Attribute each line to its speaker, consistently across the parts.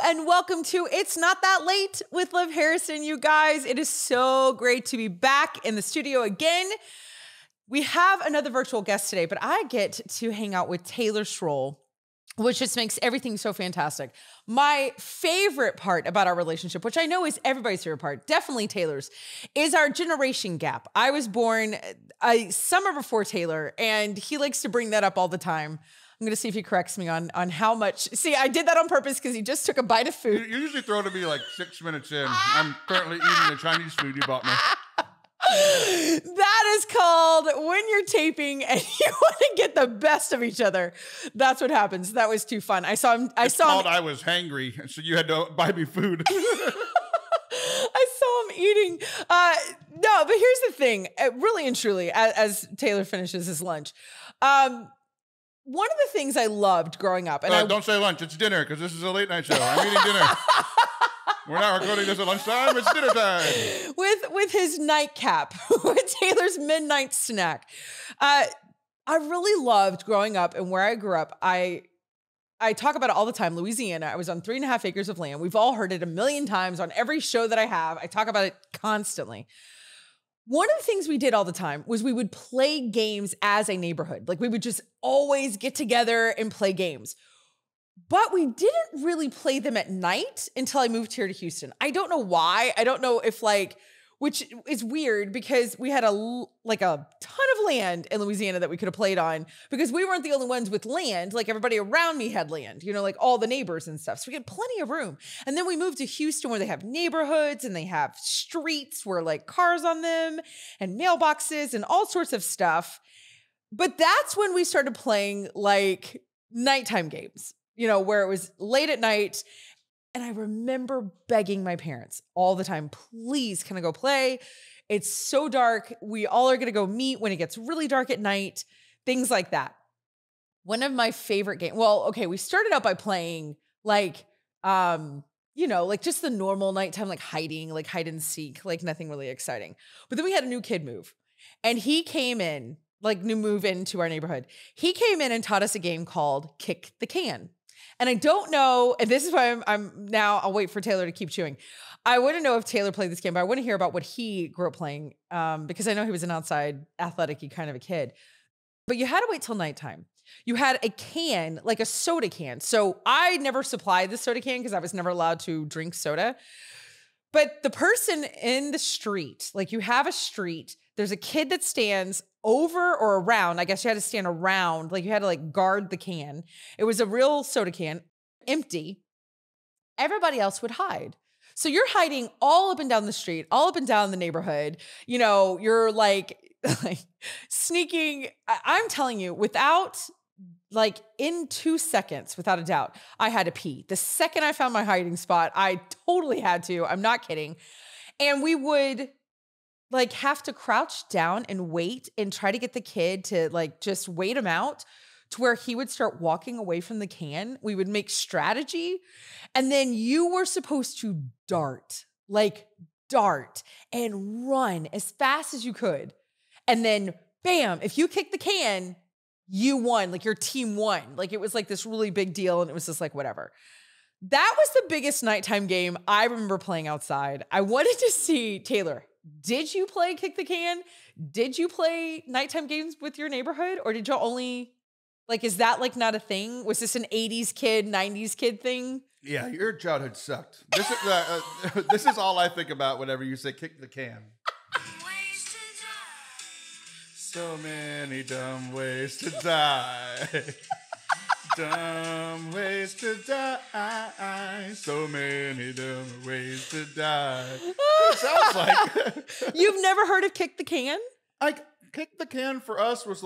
Speaker 1: and welcome to It's Not That Late with Liv Harrison, you guys. It is so great to be back in the studio again. We have another virtual guest today, but I get to hang out with Taylor Schroll, which just makes everything so fantastic. My favorite part about our relationship, which I know is everybody's favorite part, definitely Taylor's, is our generation gap. I was born a summer before Taylor, and he likes to bring that up all the time. I'm going to see if he corrects me on how much. See, I did that on purpose because he just took a bite of food.
Speaker 2: You usually throw to me like 6 minutes in. I'm currently eating the Chinese food you bought me.
Speaker 1: That is called when you're taping and you want to get the best of each other. That's what happens. That was too fun. I saw him. I
Speaker 2: was hangry, so you had to buy me food.
Speaker 1: I saw him eating. No, but here's the thing. Really and truly, as Taylor finishes his lunch, one of the things I loved growing up, and
Speaker 2: don't say lunch, it's dinner, because this is a late night show. I'm eating dinner. We're not recording this at lunchtime, it's dinner time.
Speaker 1: With his nightcap, with Taylor's midnight snack. I really loved growing up, and where I grew up, I talk about it all the time, Louisiana. I was on 3.5 acres of land. We've all heard it a million times on every show that I have. I talk about it constantly. One of the things we did all the time was we would play games as a neighborhood. Like we would just always get together and play games. But we didn't really play them at night until I moved here to Houston. I don't know why. I don't know if which is weird because we had a ton of land in Louisiana that we could have played on because we weren't the only ones with land. Like everybody around me had land, like all the neighbors and stuff. So we had plenty of room. And then we moved to Houston where they have neighborhoods and they have streets where like cars on them and mailboxes and all sorts of stuff. But that's when we started playing like nighttime games, where it was late at night. And I remember begging my parents all the time, please, can I go play? It's so dark. We all are going to go meet when it gets really dark at night, things like that. One of my favorite games, we started out by playing like just the normal nighttime, like hiding, like hide and seek, like nothing really exciting. But then we had a new kid move and he came in, move into our neighborhood. He came in and taught us a game called Kick the Can. And I don't know, and this is why I'll wait for Taylor to keep chewing. I want to know if Taylor played this game, but I want to hear about what he grew up playing because I know he was an outside athletic-y kind of a kid. But you had to wait till nighttime. You had a can, like a soda can. So I never supplied the soda can because I was never allowed to drink soda. But the person in the street, like you have a street, there's a kid that stands over or around. I guess you had to stand around, like you had to guard the can. It was a real soda can, empty. Everybody else would hide. So you're hiding all up and down the street, all up and down the neighborhood. You're like sneaking. I'm telling you, in 2 seconds, without a doubt, I had to pee. The second I found my hiding spot, I totally had to. I'm not kidding. And we would have to crouch down and wait and try to get the kid to just wait him out to where he would start walking away from the can. We would make strategy. And then you were supposed to dart and run as fast as you could. And then bam, if you kicked the can, you won, your team won. It was this really big deal. And it was just whatever. That was the biggest nighttime game I remember playing outside. I wanted to see, Taylor, did you play Kick the Can? Did you play nighttime games with your neighborhood? Or did you only, is that not a thing? Was this an 80s kid, 90s kid thing?
Speaker 2: Yeah, your childhood sucked. This is all I think about whenever you say kick the can. So many dumb ways to die. Dumb ways to die. So many dumb ways to die. It sounds like.
Speaker 1: You've never heard of Kick the Can?
Speaker 2: Kick the Can for us was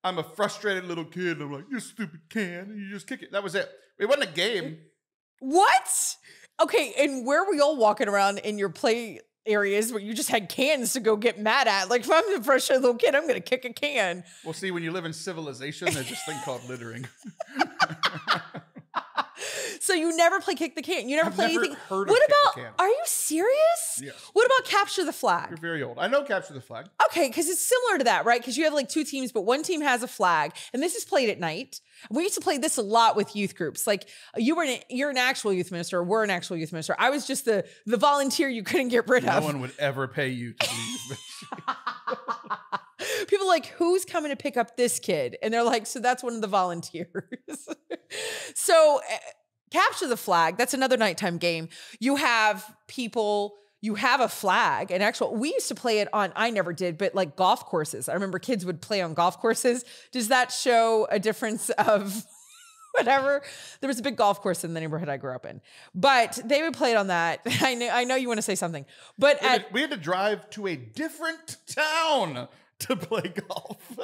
Speaker 2: I'm a frustrated little kid. And I'm like, you stupid can. And you just kick it. That was it. It wasn't a game.
Speaker 1: What? Okay, and where were y'all walking around in your play areas where you just had cans to go get mad at? If I'm the frustrated little kid, I'm going to kick a can.
Speaker 2: Well, see, when you live in civilization, there's this thing called littering.
Speaker 1: So you never play kick the can. You never play anything.
Speaker 2: Heard of
Speaker 1: What
Speaker 2: kick
Speaker 1: about,
Speaker 2: the can.
Speaker 1: are you serious?
Speaker 2: Yes.
Speaker 1: What about capture the flag?
Speaker 2: You're very old. I know capture the flag.
Speaker 1: Okay, because it's similar to that, right? Because you have like two teams, but one team has a flag, and this is played at night. We used to play this a lot with youth groups. Like you're an actual youth minister, we're an actual youth minister. I was just the volunteer you couldn't get rid of.
Speaker 2: No one would ever pay you to be youth minister.
Speaker 1: People are like, who's coming to pick up this kid? And they're like, so that's one of the volunteers. So capture the flag. That's another nighttime game. You have people, you have a flag, and we used to play it on, I never did, but like golf courses. I remember kids would play on golf courses. Does that show a difference of whatever? There was a big golf course in the neighborhood I grew up in, but they would play it on that. I know you want to say something, but
Speaker 2: we had to drive to a different town to play golf.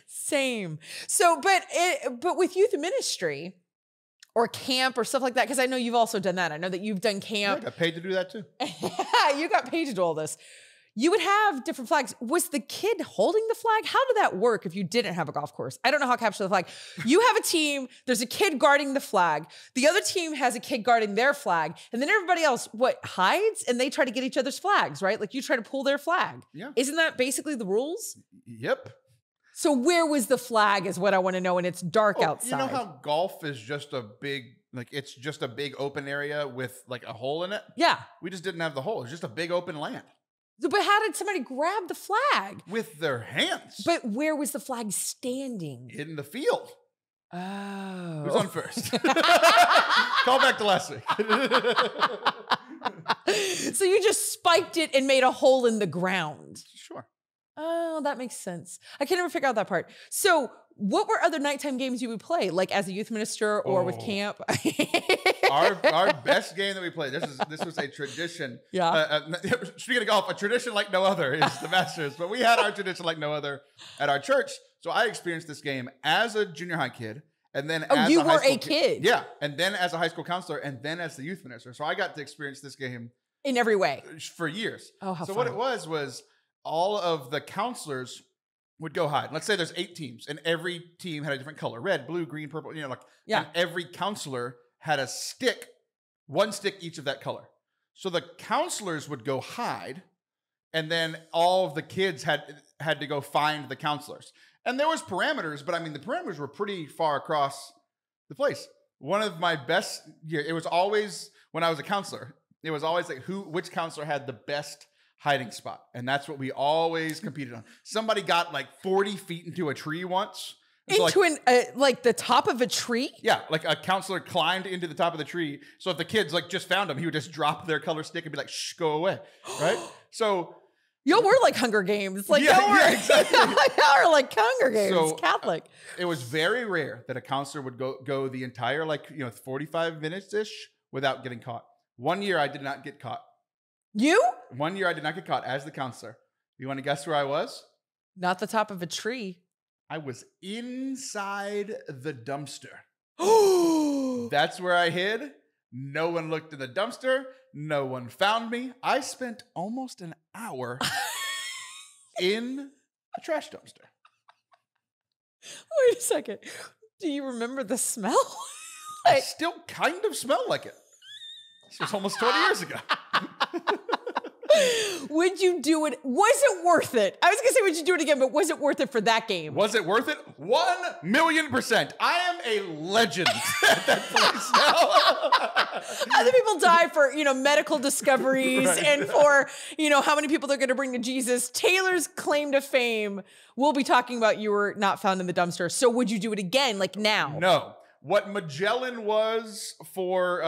Speaker 1: Same. So, but with youth ministry or camp or stuff like that, because I know you've also done that. I know that you've done camp.
Speaker 2: I got paid to do that too.
Speaker 1: You got paid to do all this. You would have different flags. Was the kid holding the flag? How did that work if you didn't have a golf course? I don't know how to capture the flag. You have a team, there's a kid guarding the flag. The other team has a kid guarding their flag. And then everybody else, hides? And they try to get each other's flags, right? Like you try to pull their flag.
Speaker 2: Yeah.
Speaker 1: Isn't that basically the rules?
Speaker 2: Yep.
Speaker 1: So where was the flag is what I want to know, and it's dark outside.
Speaker 2: You know how golf is just a big, it's just a big open area with like a hole in it?
Speaker 1: Yeah.
Speaker 2: We just didn't have the hole. It's just a big open land.
Speaker 1: But how did somebody grab the flag?
Speaker 2: With their hands.
Speaker 1: But where was the flag standing?
Speaker 2: In the field.
Speaker 1: Oh.
Speaker 2: Who's on first? Call back to last week.
Speaker 1: So you just spiked it and made a hole in the ground.
Speaker 2: Sure.
Speaker 1: Oh, that makes sense. I can never figure out that part. So what were other nighttime games you would play? Like as a youth minister or with camp?
Speaker 2: Our best game that we played, this was a tradition.
Speaker 1: Yeah.
Speaker 2: Speaking of golf, a tradition like no other is the Masters. But we had our tradition like no other at our church. So I experienced this game as a junior high kid. And then as
Speaker 1: you
Speaker 2: a high
Speaker 1: were
Speaker 2: school
Speaker 1: a kid.
Speaker 2: Yeah. And then as a high school counselor and then as the youth minister. So I got to experience this game.
Speaker 1: In every way.
Speaker 2: For years.
Speaker 1: Oh, how
Speaker 2: so
Speaker 1: fun.
Speaker 2: what it was all of the counselors would go hide. Let's say there's 8 teams and every team had a different color. Red, blue, green, purple, yeah. And every counselor had a stick, one stick each of that color. So the counselors would go hide and then all of the kids had to go find the counselors. And there was parameters, but I mean, the parameters were pretty far across the place. One of my best, it was always, when I was a counselor, it was always like which counselor had the best hiding spot. And that's what we always competed on. Somebody got like 40 feet into a tree once.
Speaker 1: Into like the top of a tree?
Speaker 2: Yeah, like a counselor climbed into the top of the tree. So if the kids like just found him, he would just drop their color stick and be like, shh, go away, right? So...
Speaker 1: Y'all were like Hunger Games. Like
Speaker 2: exactly.
Speaker 1: Y'all are like Hunger Games, so, Catholic.
Speaker 2: It was very rare that a counselor would go the entire 45 minutes-ish without getting caught. One year I did not get caught.
Speaker 1: You?
Speaker 2: One year I did not get caught as the counselor. You want to guess where I was?
Speaker 1: Not the top of a tree.
Speaker 2: I was inside the dumpster. That's where I hid. No one looked in the dumpster. No one found me. I spent almost an hour in a trash dumpster.
Speaker 1: Wait a second. Do you remember the smell?
Speaker 2: I still kind of smell like it. This was almost 20 years ago.
Speaker 1: Would you do it? Was it worth it? I was going to say, would you do it again, but was it worth it for that game?
Speaker 2: Was it worth it? 1,000,000%. I am a legend at that place now.
Speaker 1: Other people die for, medical discoveries and for, how many people they're going to bring to Jesus. Taylor's claim to fame, we'll be talking about you were not found in the dumpster. So would you do it again, like now?
Speaker 2: No. What Magellan was for,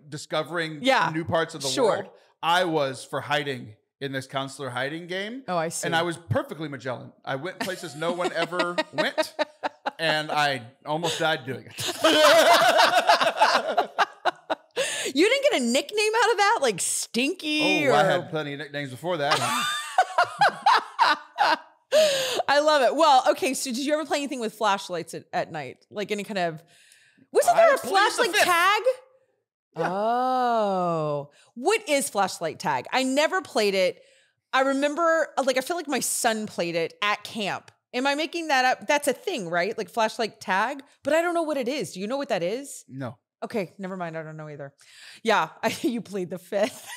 Speaker 2: discovering new parts of the world, I was for hiding in this counselor hiding game.
Speaker 1: Oh, I see.
Speaker 2: And I was perfectly Magellan. I went places no one ever went, and I almost died doing it.
Speaker 1: You didn't get a nickname out of that? Like Stinky?
Speaker 2: Oh, I had plenty of nicknames before that.
Speaker 1: I love it. Well, okay, so did you ever play anything with flashlights at night? Like any kind of... Wasn't there a flashlight tag?
Speaker 2: Yeah.
Speaker 1: Oh. What is flashlight tag? I never played it. I remember, I feel like my son played it at camp. Am I making that up? That's a thing, right? Like flashlight tag, but I don't know what it is. Do you know what that is?
Speaker 2: No.
Speaker 1: Okay, never mind. I don't know either. Yeah, you plead the fifth.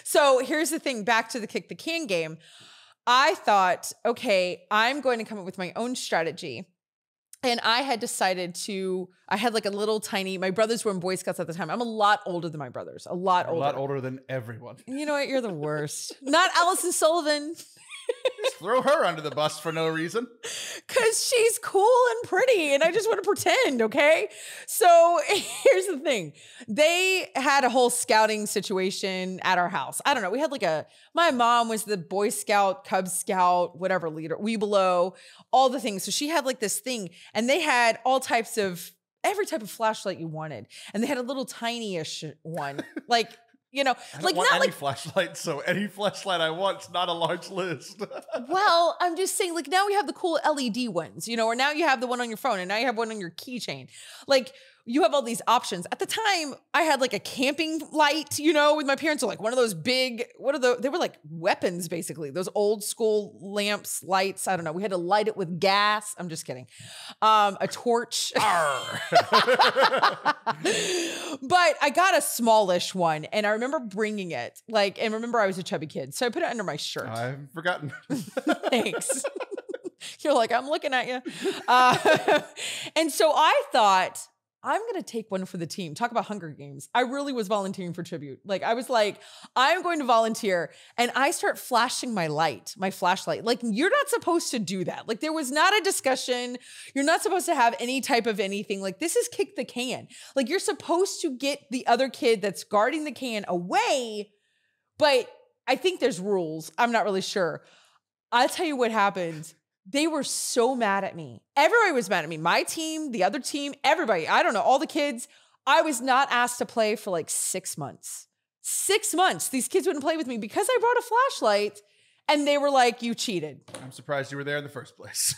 Speaker 1: So here's the thing, back to the kick the can game. I thought, okay, I'm going to come up with my own strategy. And I had decided I had like a little tiny, my brothers were in Boy Scouts at the time. I'm a lot older than my brothers, a lot older.
Speaker 2: A lot older than everyone.
Speaker 1: You know what? You're the worst. Not Allison Sullivan.
Speaker 2: Just throw her under the bus for no reason.
Speaker 1: Because she's cool and pretty, and I just want to pretend, okay? So here's the thing. They had a whole scouting situation at our house. I don't know. We had my mom was the Boy Scout, Cub Scout, whatever leader, Webelow, all the things. So she had like this thing, and they had all types of, every type of flashlight you wanted. And they had a little tiny-ish one, like, you know,
Speaker 2: I don't want any flashlight, so any flashlight I want is not a large list.
Speaker 1: Well, I'm just saying, like, now we have the cool LED ones, you know, or now you have the one on your phone, and now you have one on your keychain. Like, you have all these options. At the time, I had like a camping light, you know, with my parents, or like one of those big, they were like weapons, basically. Those old school lamps, lights. I don't know. We had to light it with gas. I'm just kidding. A torch. But I got a smallish one, and I remember bringing it. And remember I was a chubby kid, so I put it under my shirt.
Speaker 2: I haven't forgotten.
Speaker 1: Thanks. You're like, I'm looking at you. And so I thought, I'm going to take one for the team. Talk about Hunger Games. I really was volunteering for tribute. Like, I was like, I'm going to volunteer. And I start flashing my flashlight. Like, you're not supposed to do that. Like, there was not a discussion. You're not supposed to have any type of anything. Like, this is kick the can. Like, you're supposed to get the other kid that's guarding the can away. But I think there's rules. I'm not really sure. I'll tell you what happened. They were so mad at me. Everybody was mad at me. My team, the other team, everybody. I don't know, all the kids. I was not asked to play for like 6 months. 6 months. These kids wouldn't play with me because I brought a flashlight, and they were like, you cheated.
Speaker 2: I'm surprised you were there in the first place.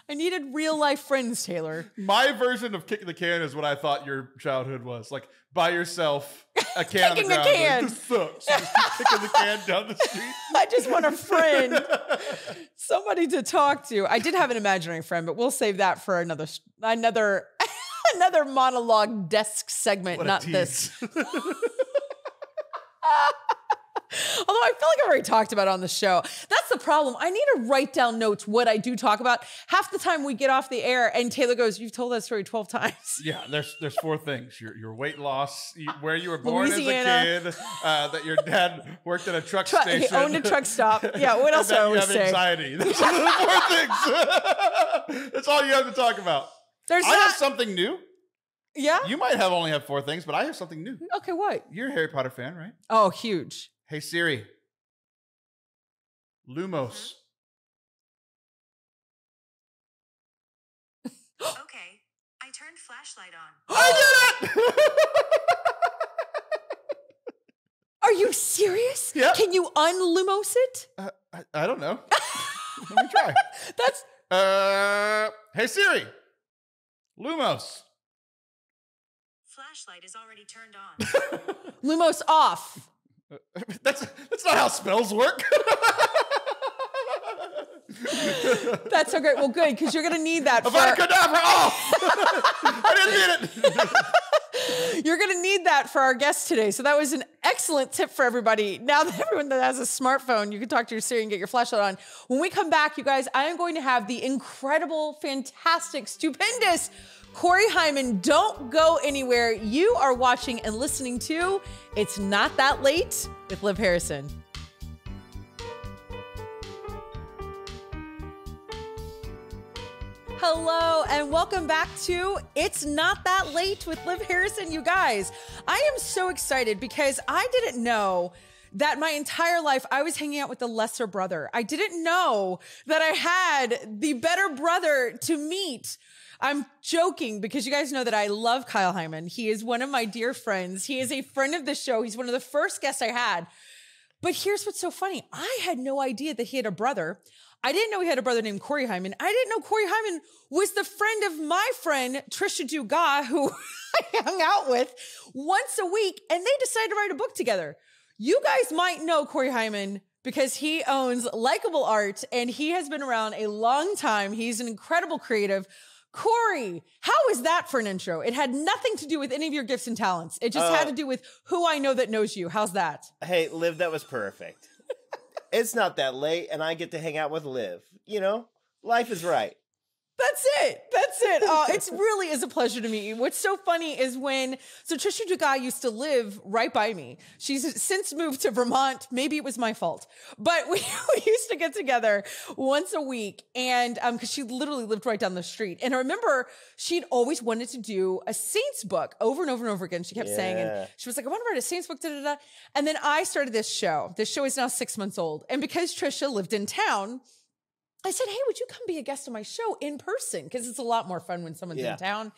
Speaker 1: I needed real life friends, Taylor.
Speaker 2: My version of kicking the can is what I thought your childhood was. Like, by yourself, a can on the ground.
Speaker 1: Can.
Speaker 2: Like, this sucks. You just keep kicking the can down the street.
Speaker 1: I just want a friend. Somebody to talk to. I did have an imaginary friend, but we'll save that for another monologue desk segment,
Speaker 2: what
Speaker 1: not this. Although I feel like I've already talked about it on the show. That's the problem. I need to write down notes what I do talk about. Half the time we get off the air and Taylor goes, you've told that story 12 times.
Speaker 2: Yeah, there's 4 things. Your weight loss, where you were born
Speaker 1: Louisiana.
Speaker 2: as a kid, that your dad worked at a truck station.
Speaker 1: He owned a truck stop. Yeah, what else do I always say?
Speaker 2: You have anxiety. Those are the 4 things. That's all you have to talk about. I have something new.
Speaker 1: Yeah?
Speaker 2: You might only have 4 things, but I have something new.
Speaker 1: Okay, what?
Speaker 2: You're a Harry Potter fan, right?
Speaker 1: Oh, huge.
Speaker 2: Hey Siri, Lumos.
Speaker 3: Okay, I turned flashlight on.
Speaker 2: I did it!
Speaker 1: Are you serious?
Speaker 2: Yeah.
Speaker 1: Can you unlumos it?
Speaker 2: I don't know. Let me try. Hey Siri, Lumos.
Speaker 3: Flashlight is already turned on.
Speaker 1: Lumos off.
Speaker 2: That's not how spells work.
Speaker 1: That's so great. Well, good, because you're going to need that.
Speaker 2: Avada Kedavra off! I didn't need it.
Speaker 1: You're going to need that for our guest today. So that was an excellent tip for everybody. Now that everyone that has a smartphone, you can talk to your Siri and get your flashlight on. When we come back, you guys, I am going to have the incredible, fantastic, stupendous Cory Heimann. Don't go anywhere. You are watching and listening to It's Not That Late with Liv Harrison. Hello, and welcome back to It's Not That Late with Liv Harrison, you guys. I am so excited because I didn't know that my entire life I was hanging out with the lesser brother. I didn't know that I had the better brother to meet. I'm joking because you guys know that I love Kyle Heimann. He is one of my dear friends. He is a friend of the show. He's one of the first guests I had. But here's what's so funny. I had no idea that he had a brother. I didn't know he had a brother named Cory Heimann. I didn't know Cory Heimann was the friend of my friend, Tricia Dugat, who I hung out with once a week, and they decided to write a book together. You guys might know Cory Heimann because he owns Likeable Art and he has been around a long time. He's an incredible creative. Cory, how is that for an intro? It had nothing to do with any of your gifts and talents. It just had to do with who I know that knows you. How's that?
Speaker 4: Hey, Liv, that was perfect. It's not that late, and I get to hang out with Liv. You know, life is right.
Speaker 1: That's it. It really is a pleasure to meet you. What's so funny is so Tricia Dugat used to live right by me. She's since moved to Vermont. Maybe it was my fault, but we used to get together once a week, and because she literally lived right down the street. And I remember she'd always wanted to do a Saints book over and over and over again. She kept saying, and she was like, I want to write a Saints book, da-da-da. And then I started this show. This show is now 6 months old. And because Tricia lived in town, I said, hey, would you come be a guest on my show in person? Because it's a lot more fun when someone's in town.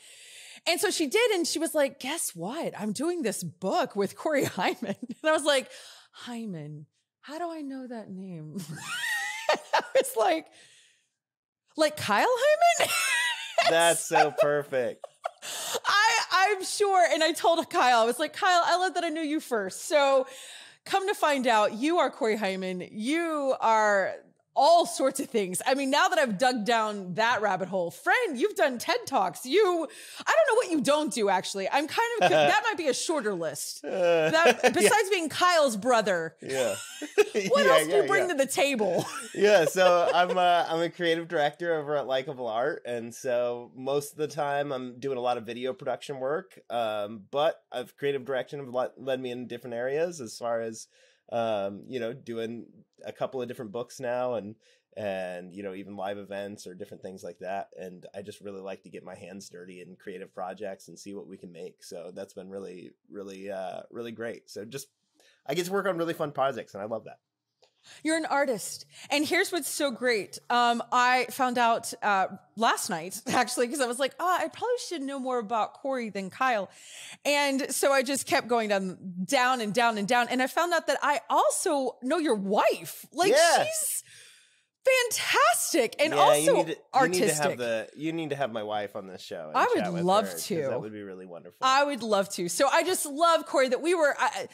Speaker 1: And so she did. And she was like, guess what? I'm doing this book with Cory Heimann. And I was like, Heimann, how do I know that name? I was like Kyle Heimann?
Speaker 4: That's so perfect.
Speaker 1: I'm sure. And I told Kyle, I was like, Kyle, I love that I knew you first. So come to find out, you are Cory Heimann. You are all sorts of things. I mean, now that I've dug down that rabbit hole, friend, you've done TED Talks. I don't know what you don't do, actually. I'm kind of, that might be a shorter list. Besides being Kyle's brother.
Speaker 4: Yeah.
Speaker 1: What else do you bring to the table?
Speaker 4: So I'm a creative director over at Likeable Art. And so most of the time I'm doing a lot of video production work. But creative direction have led me in different areas as far as doing a couple of different books now and even live events or different things like that. And I just really like to get my hands dirty in creative projects and see what we can make. So that's been really, really, really great. So I get to work on really fun projects and I love that.
Speaker 1: You're an artist. And here's what's so great. I found out last night, actually, because I was like, I probably should know more about Cory than Kyle. And so I just kept going down and down and down. And I found out that I also know your wife. She's fantastic and also artistic.
Speaker 4: You need to have my wife on this show.
Speaker 1: I would love to.
Speaker 4: That would be really wonderful.
Speaker 1: I would love to. So I just love, Cory, that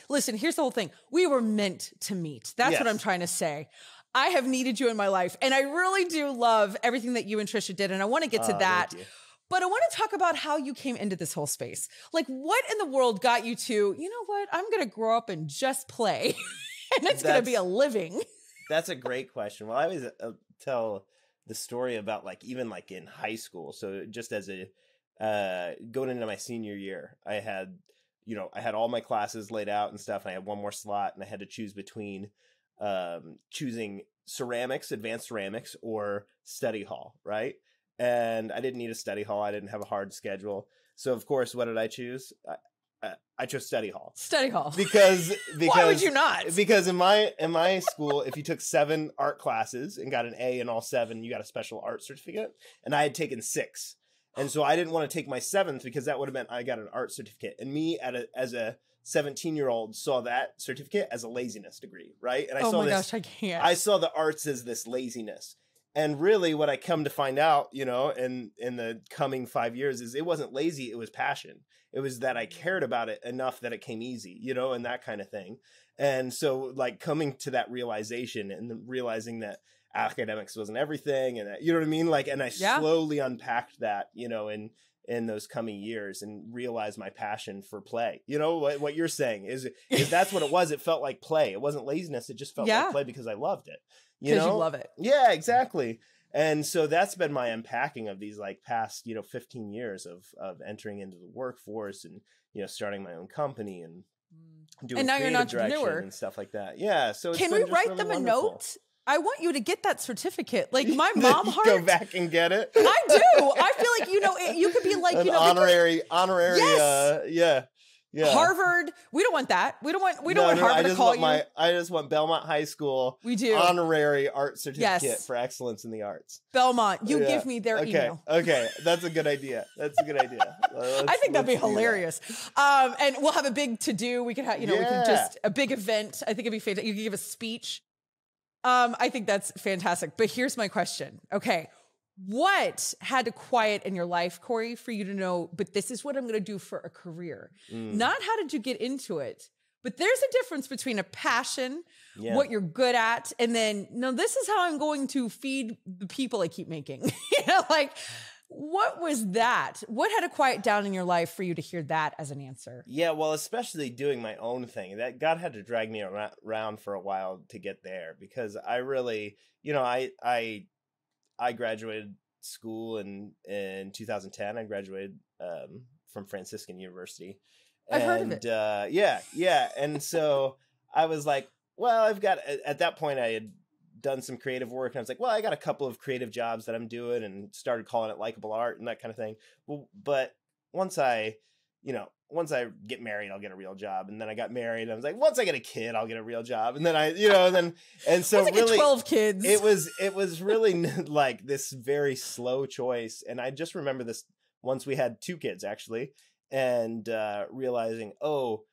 Speaker 1: listen, here's the whole thing. We were meant to meet. That's what I'm trying to say. I have needed you in my life. And I really do love everything that you and Tricia did. And I want to get to that. But I want to talk about how you came into this whole space. Like, what in the world got you to, you know what, I'm going to grow up and just play. And it's going to be a living.
Speaker 4: That's a great question. Well, I always tell the story about even in high school. So just as going into my senior year, I had all my classes laid out and stuff. And I had one more slot and I had to choose between choosing ceramics, advanced ceramics, or study hall. Right. And I didn't need a study hall. I didn't have a hard schedule. So of course, what did I choose? I chose study hall.
Speaker 1: Study hall.
Speaker 4: Because
Speaker 1: why would you not?
Speaker 4: Because in my school, if you took 7 art classes and got an A in all 7, you got a special art certificate. And I had taken 6. And so I didn't want to take my 7th because that would have meant I got an art certificate. And me as a 17-year-old saw that certificate as a laziness degree, right? And
Speaker 1: gosh, I can't.
Speaker 4: I saw the arts as this laziness. And really what I come to find out, in the coming 5 years is it wasn't lazy, it was passion. It was that I cared about it enough that it came easy, and that kind of thing. And so coming to that realization and then realizing that academics wasn't everything and that, you know what I mean? And I slowly unpacked that, in those coming years and realized my passion for play. What you're saying is that's what it was. It felt like play. It wasn't laziness. It just felt like play because I loved it.
Speaker 1: Because you love it.
Speaker 4: Yeah, exactly. And so that's been my unpacking of these past, 15 years of entering into the workforce and, starting my own company and doing
Speaker 1: now you're an entrepreneur
Speaker 4: and stuff like that. Yeah. So
Speaker 1: can we write them a note? I want you to get that certificate. Like my mom heart.
Speaker 4: Go back and get it.
Speaker 1: I do. I feel like, you could be like,
Speaker 4: an honorary. Yes. Yeah.
Speaker 1: Harvard. We don't want that. We don't want Harvard to call you.
Speaker 4: I just want Belmont High School.
Speaker 1: We do.
Speaker 4: Honorary art certificate for excellence in the arts.
Speaker 1: Belmont, give me their email.
Speaker 4: Okay. That's a good idea.
Speaker 1: I think that'd be hilarious. And we'll have a big to-do. We could have, we could just, a big event. I think it'd be fantastic. You could give a speech. I think that's fantastic. But here's my question. Okay. What had to quiet in your life, Cory, for you to know, but this is what I'm going to do for a career? Not how did you get into it, But there's a difference between a passion, what you're good at, and then, no, this is how I'm going to feed the people I keep making. Like, what was that? What had to quiet down in your life for you to hear that as an answer?
Speaker 4: Yeah, well, especially doing my own thing. That God had to drag me around for a while to get there, because I really, I graduated school in 2010. I graduated from Franciscan University.
Speaker 1: I've heard of it.
Speaker 4: Yeah. And so I was like, well, at that point I had done some creative work, and I was like, well, I got a couple of creative jobs that I'm doing, and started calling it likable art and that kind of thing. Well, but once I get married, I'll get a real job. And then I got married, and I was like, once I get a kid, I'll get a real job. And then and so
Speaker 1: once I get 12 kids,
Speaker 4: it was really like this very slow choice. And I just remember this once we had 2 kids actually, and realizing, oh,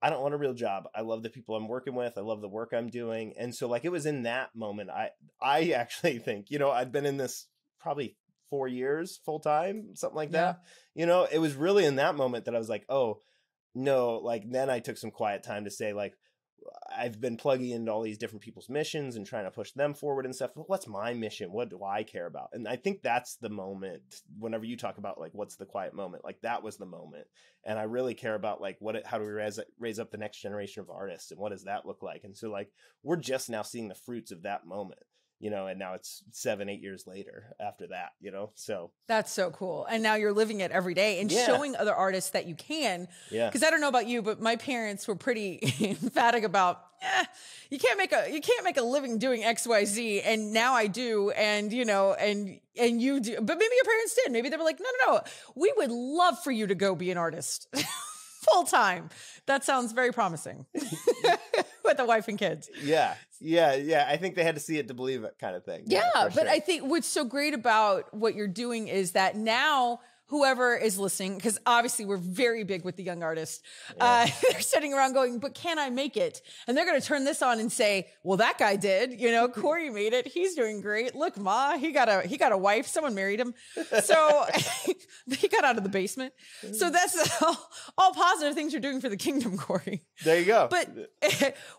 Speaker 4: I don't want a real job. I love the people I'm working with. I love the work I'm doing. And so like, it was in that moment, I actually think, I'd been in this probably 4 years full time, something like that. It was really in that moment that I was like, oh no, like then I took some quiet time to say, like, I've been plugging into all these different people's missions and trying to push them forward and stuff. But what's my mission? What do I care about? And I think that's the moment whenever you talk about like, what's the quiet moment? Like that was the moment. And I really care about like, how do we raise up the next generation of artists, and what does that look like? And so like, we're just now seeing the fruits of that moment. And now it's 7-8 years later after that, so. That's
Speaker 1: so cool. And now you're living it every day and showing other artists that you can. Yeah. Because I don't know about you, but my parents were pretty emphatic about, you can't make a living doing XYZ. And now I do. And, and you do, but maybe your parents did. Maybe they were like, no, we would love for you to go be an artist full time. That sounds very promising. With a wife and kids.
Speaker 4: Yeah. I think they had to see it to believe it, kind of thing.
Speaker 1: Yeah, but sure. I think what's so great about what you're doing is that now whoever is listening, because obviously we're very big with the young artists, they're sitting around going, but can I make it? And they're going to turn this on and say, well, that guy did, Cory made it. He's doing great. Look, Ma, he got a wife. Someone married him. So he got out of the basement. So that's all positive things you're doing for the kingdom, Cory.
Speaker 4: There you go.
Speaker 1: But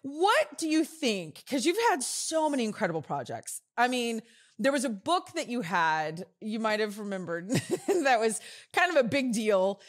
Speaker 1: what do you think? Because you've had so many incredible projects. I mean, there was a book that you might have remembered, that was kind of a big deal.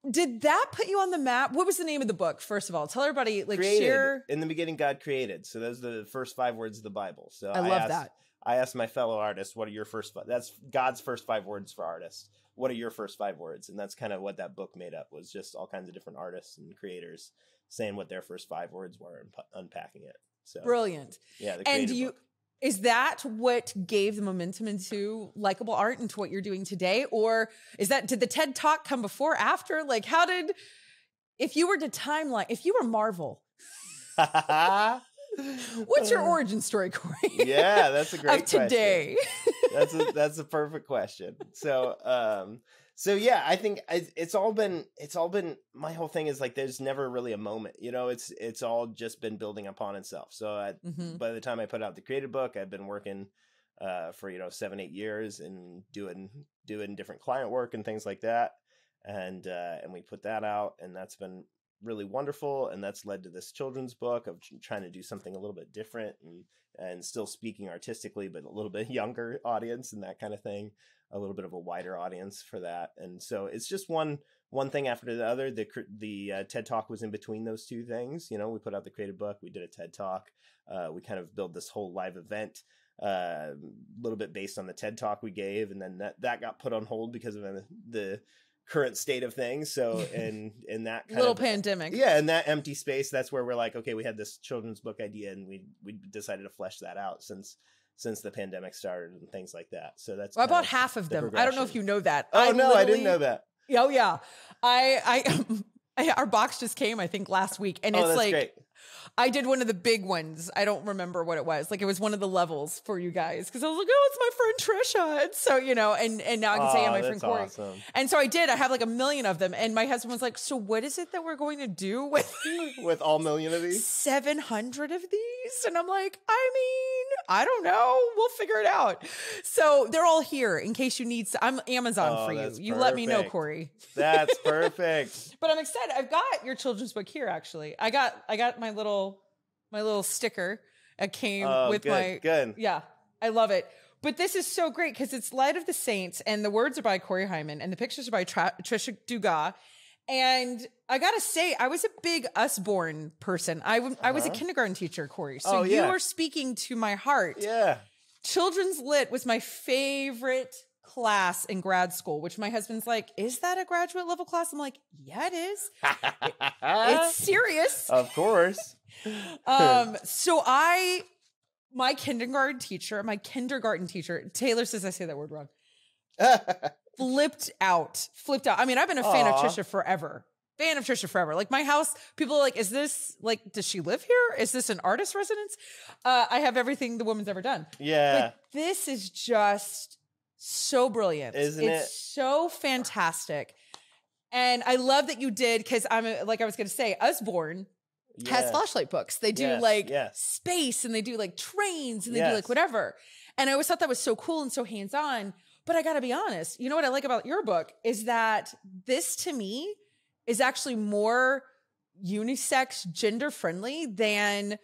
Speaker 1: Did that put you on the map? What was the name of the book? First of all, tell everybody, share.
Speaker 4: In the beginning, God created. So those are the first 5 words of the Bible. So
Speaker 1: I love that.
Speaker 4: I asked my fellow artists, what are your that's God's first 5 words for artists. What are your first 5 words? And that's kind of what that book made up, was just all kinds of different artists and creators saying what their first 5 words were and unpacking it. So
Speaker 1: brilliant.
Speaker 4: Yeah. The creative book.
Speaker 1: Is that what gave the momentum into likable art, into what you're doing today? Or did the TED Talk come before, after? Like, if you were Marvel, what's your origin story, Cory?
Speaker 4: Yeah, that's a great question.
Speaker 1: Of today.
Speaker 4: That's a perfect question. So yeah, I think it's all been, my whole thing is like, there's never really a moment, it's all just been building upon itself. So by the time I put out the creative book, I've been working for 7-8 years and doing different client work and things like that, and we put that out, and that's been really wonderful, and that's led to this children's book of trying to do something a little bit different and still speaking artistically, but a little bit younger audience and that kind of thing, a little bit of a wider audience for that. And so it's just one thing after the other. The TED Talk was in between those 2 things. We put out the creative book, we did a TED Talk, we kind of built this whole live event, a little bit based on the TED Talk we gave, and then that got put on hold because of the current state of things. So in that kind
Speaker 1: little pandemic,
Speaker 4: in that empty space, that's where we're like, okay, we had this children's book idea, and we decided to flesh that out since the pandemic started and things like that. So that's
Speaker 1: I bought half of them. I don't know if you know that.
Speaker 4: Oh, no, I didn't know that.
Speaker 1: Oh yeah. Our box just came, I think, last week, and it's like, great. I did one of the big ones. I don't remember what it was. Like, it was one of the levels for you guys, because I was like, oh, it's my friend Tricia. And so, and now I can say, yeah, my friend Cory. Awesome. And so I did. I have like 1 million of them. And my husband was like, so what is it that we're going to do with
Speaker 4: with all 1 million of these?
Speaker 1: 700 of these? And I'm like, I mean, I don't know. We'll figure it out. So they're all here in case you need. I'm Amazon for you. You let me know, Cory.
Speaker 4: That's perfect.
Speaker 1: But I'm excited. I've got your children's book here. Actually, I got my little sticker. It came with my
Speaker 4: good.
Speaker 1: Yeah, I love it. But this is so great because it's Light of the Saints, and the words are by Cory Heimann, and the pictures are by Tricia Dugat. And I gotta say, I was a big Usborne person. I was a kindergarten teacher, Cory. So you are speaking to my heart.
Speaker 4: Yeah. Children's
Speaker 1: Lit was my favorite class in grad school, which my husband's like, is that a graduate level class? I'm like, yeah, it is. It's serious.
Speaker 4: Of course.
Speaker 1: So my kindergarten teacher, Taylor says I say that word wrong. Flipped out. I mean, I've been a fan of Tricia forever. Like my house, people are like, is this like, does she live here? Is this an artist residence? I have everything the woman's ever done.
Speaker 4: Yeah.
Speaker 1: Like, this is just so brilliant. It's so fantastic. And I love that you did, because like I was going to say, Usborne has flashlight books. They do space, and they do like trains, and they do like whatever. And I always thought that was so cool and so hands-on. But I got to be honest, you know what I like about your book is that this to me is actually more unisex, gender friendly than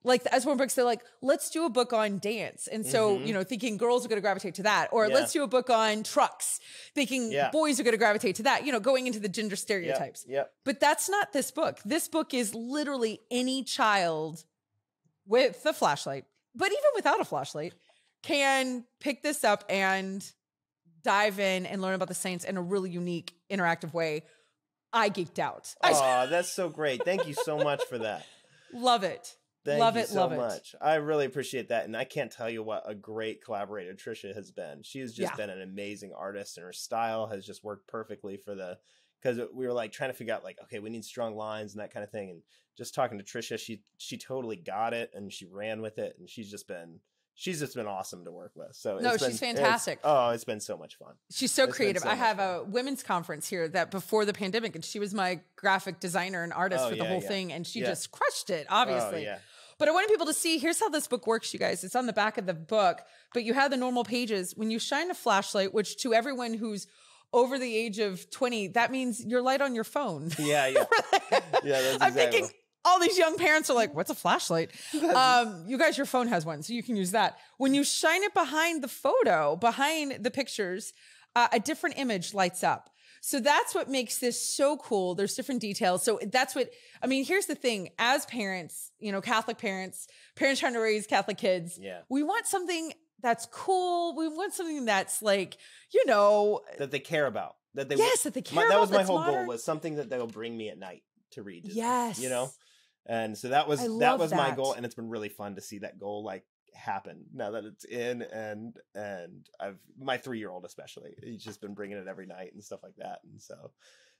Speaker 1: like the Usborne books. They're like, let's do a book on dance. And so, thinking girls are going to gravitate to that, or let's do a book on trucks, thinking boys are going to gravitate to that, going into the gender stereotypes.
Speaker 4: Yep.
Speaker 1: But that's not this book. This book is literally any child with a flashlight, but even without a flashlight, can pick this up and dive in and learn about the saints in a really unique, interactive way. I geeked out.
Speaker 4: Oh, that's so great. Thank you so much for that.
Speaker 1: Love it.
Speaker 4: Thank you so much. I really appreciate that. And I can't tell you what a great collaborator Tricia has been. She has just been an amazing artist, and her style has just worked perfectly because we were like trying to figure out like, okay, we need strong lines and that kind of thing. And just talking to Tricia, she totally got it, and she ran with it, and she's just been awesome to work with. So
Speaker 1: she's fantastic.
Speaker 4: It's been so much fun.
Speaker 1: She's so creative. I have a women's conference here that before the pandemic, and she was my graphic designer and artist for the whole thing. And she just crushed it, obviously. But I wanted people to see, here's how this book works, you guys. It's on the back of the book, but you have the normal pages. When you shine a flashlight, which to everyone who's over the age of 20, that means your light on your phone.
Speaker 4: Yeah. Yeah, that's exactly.
Speaker 1: I'm thinking, all these young parents are like, what's a flashlight? You guys, your phone has one, so you can use that. When you shine it behind the photo, behind the pictures, a different image lights up. So that's what makes this so cool. There's different details. So here's the thing. As parents, Catholic parents trying to raise Catholic kids, we want something that's cool. We want something that's like,
Speaker 4: that they care about. That they
Speaker 1: care about.
Speaker 4: That was my whole goal, was something that they'll bring me at night to read.
Speaker 1: Yes.
Speaker 4: And so that was my goal, and it's been really fun to see that goal like happen now that it's in, and I've my 3-year-old especially, he's just been bringing it every night and stuff like that, and so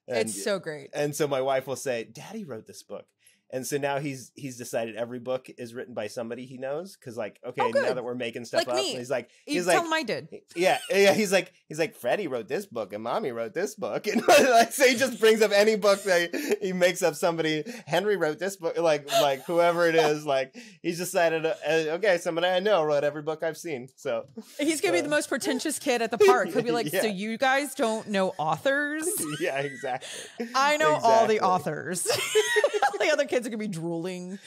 Speaker 1: it's so great.
Speaker 4: And so my wife will say, Daddy wrote this book. And so now he's decided every book is written by somebody he knows, because like, okay, now that we're making stuff up,
Speaker 1: me.
Speaker 4: he's like,
Speaker 1: tell him I did.
Speaker 4: Yeah. He's like, Freddie wrote this book and Mommy wrote this book, and so he just brings up any book that he makes up somebody. Henry wrote this book, like whoever it is, like he's decided, okay, somebody I know wrote every book I've seen. So
Speaker 1: he's gonna be the most pretentious kid at the park. He'll be like, so you guys don't know authors?
Speaker 4: Yeah, exactly.
Speaker 1: I know all the authors. The other kids are gonna be drooling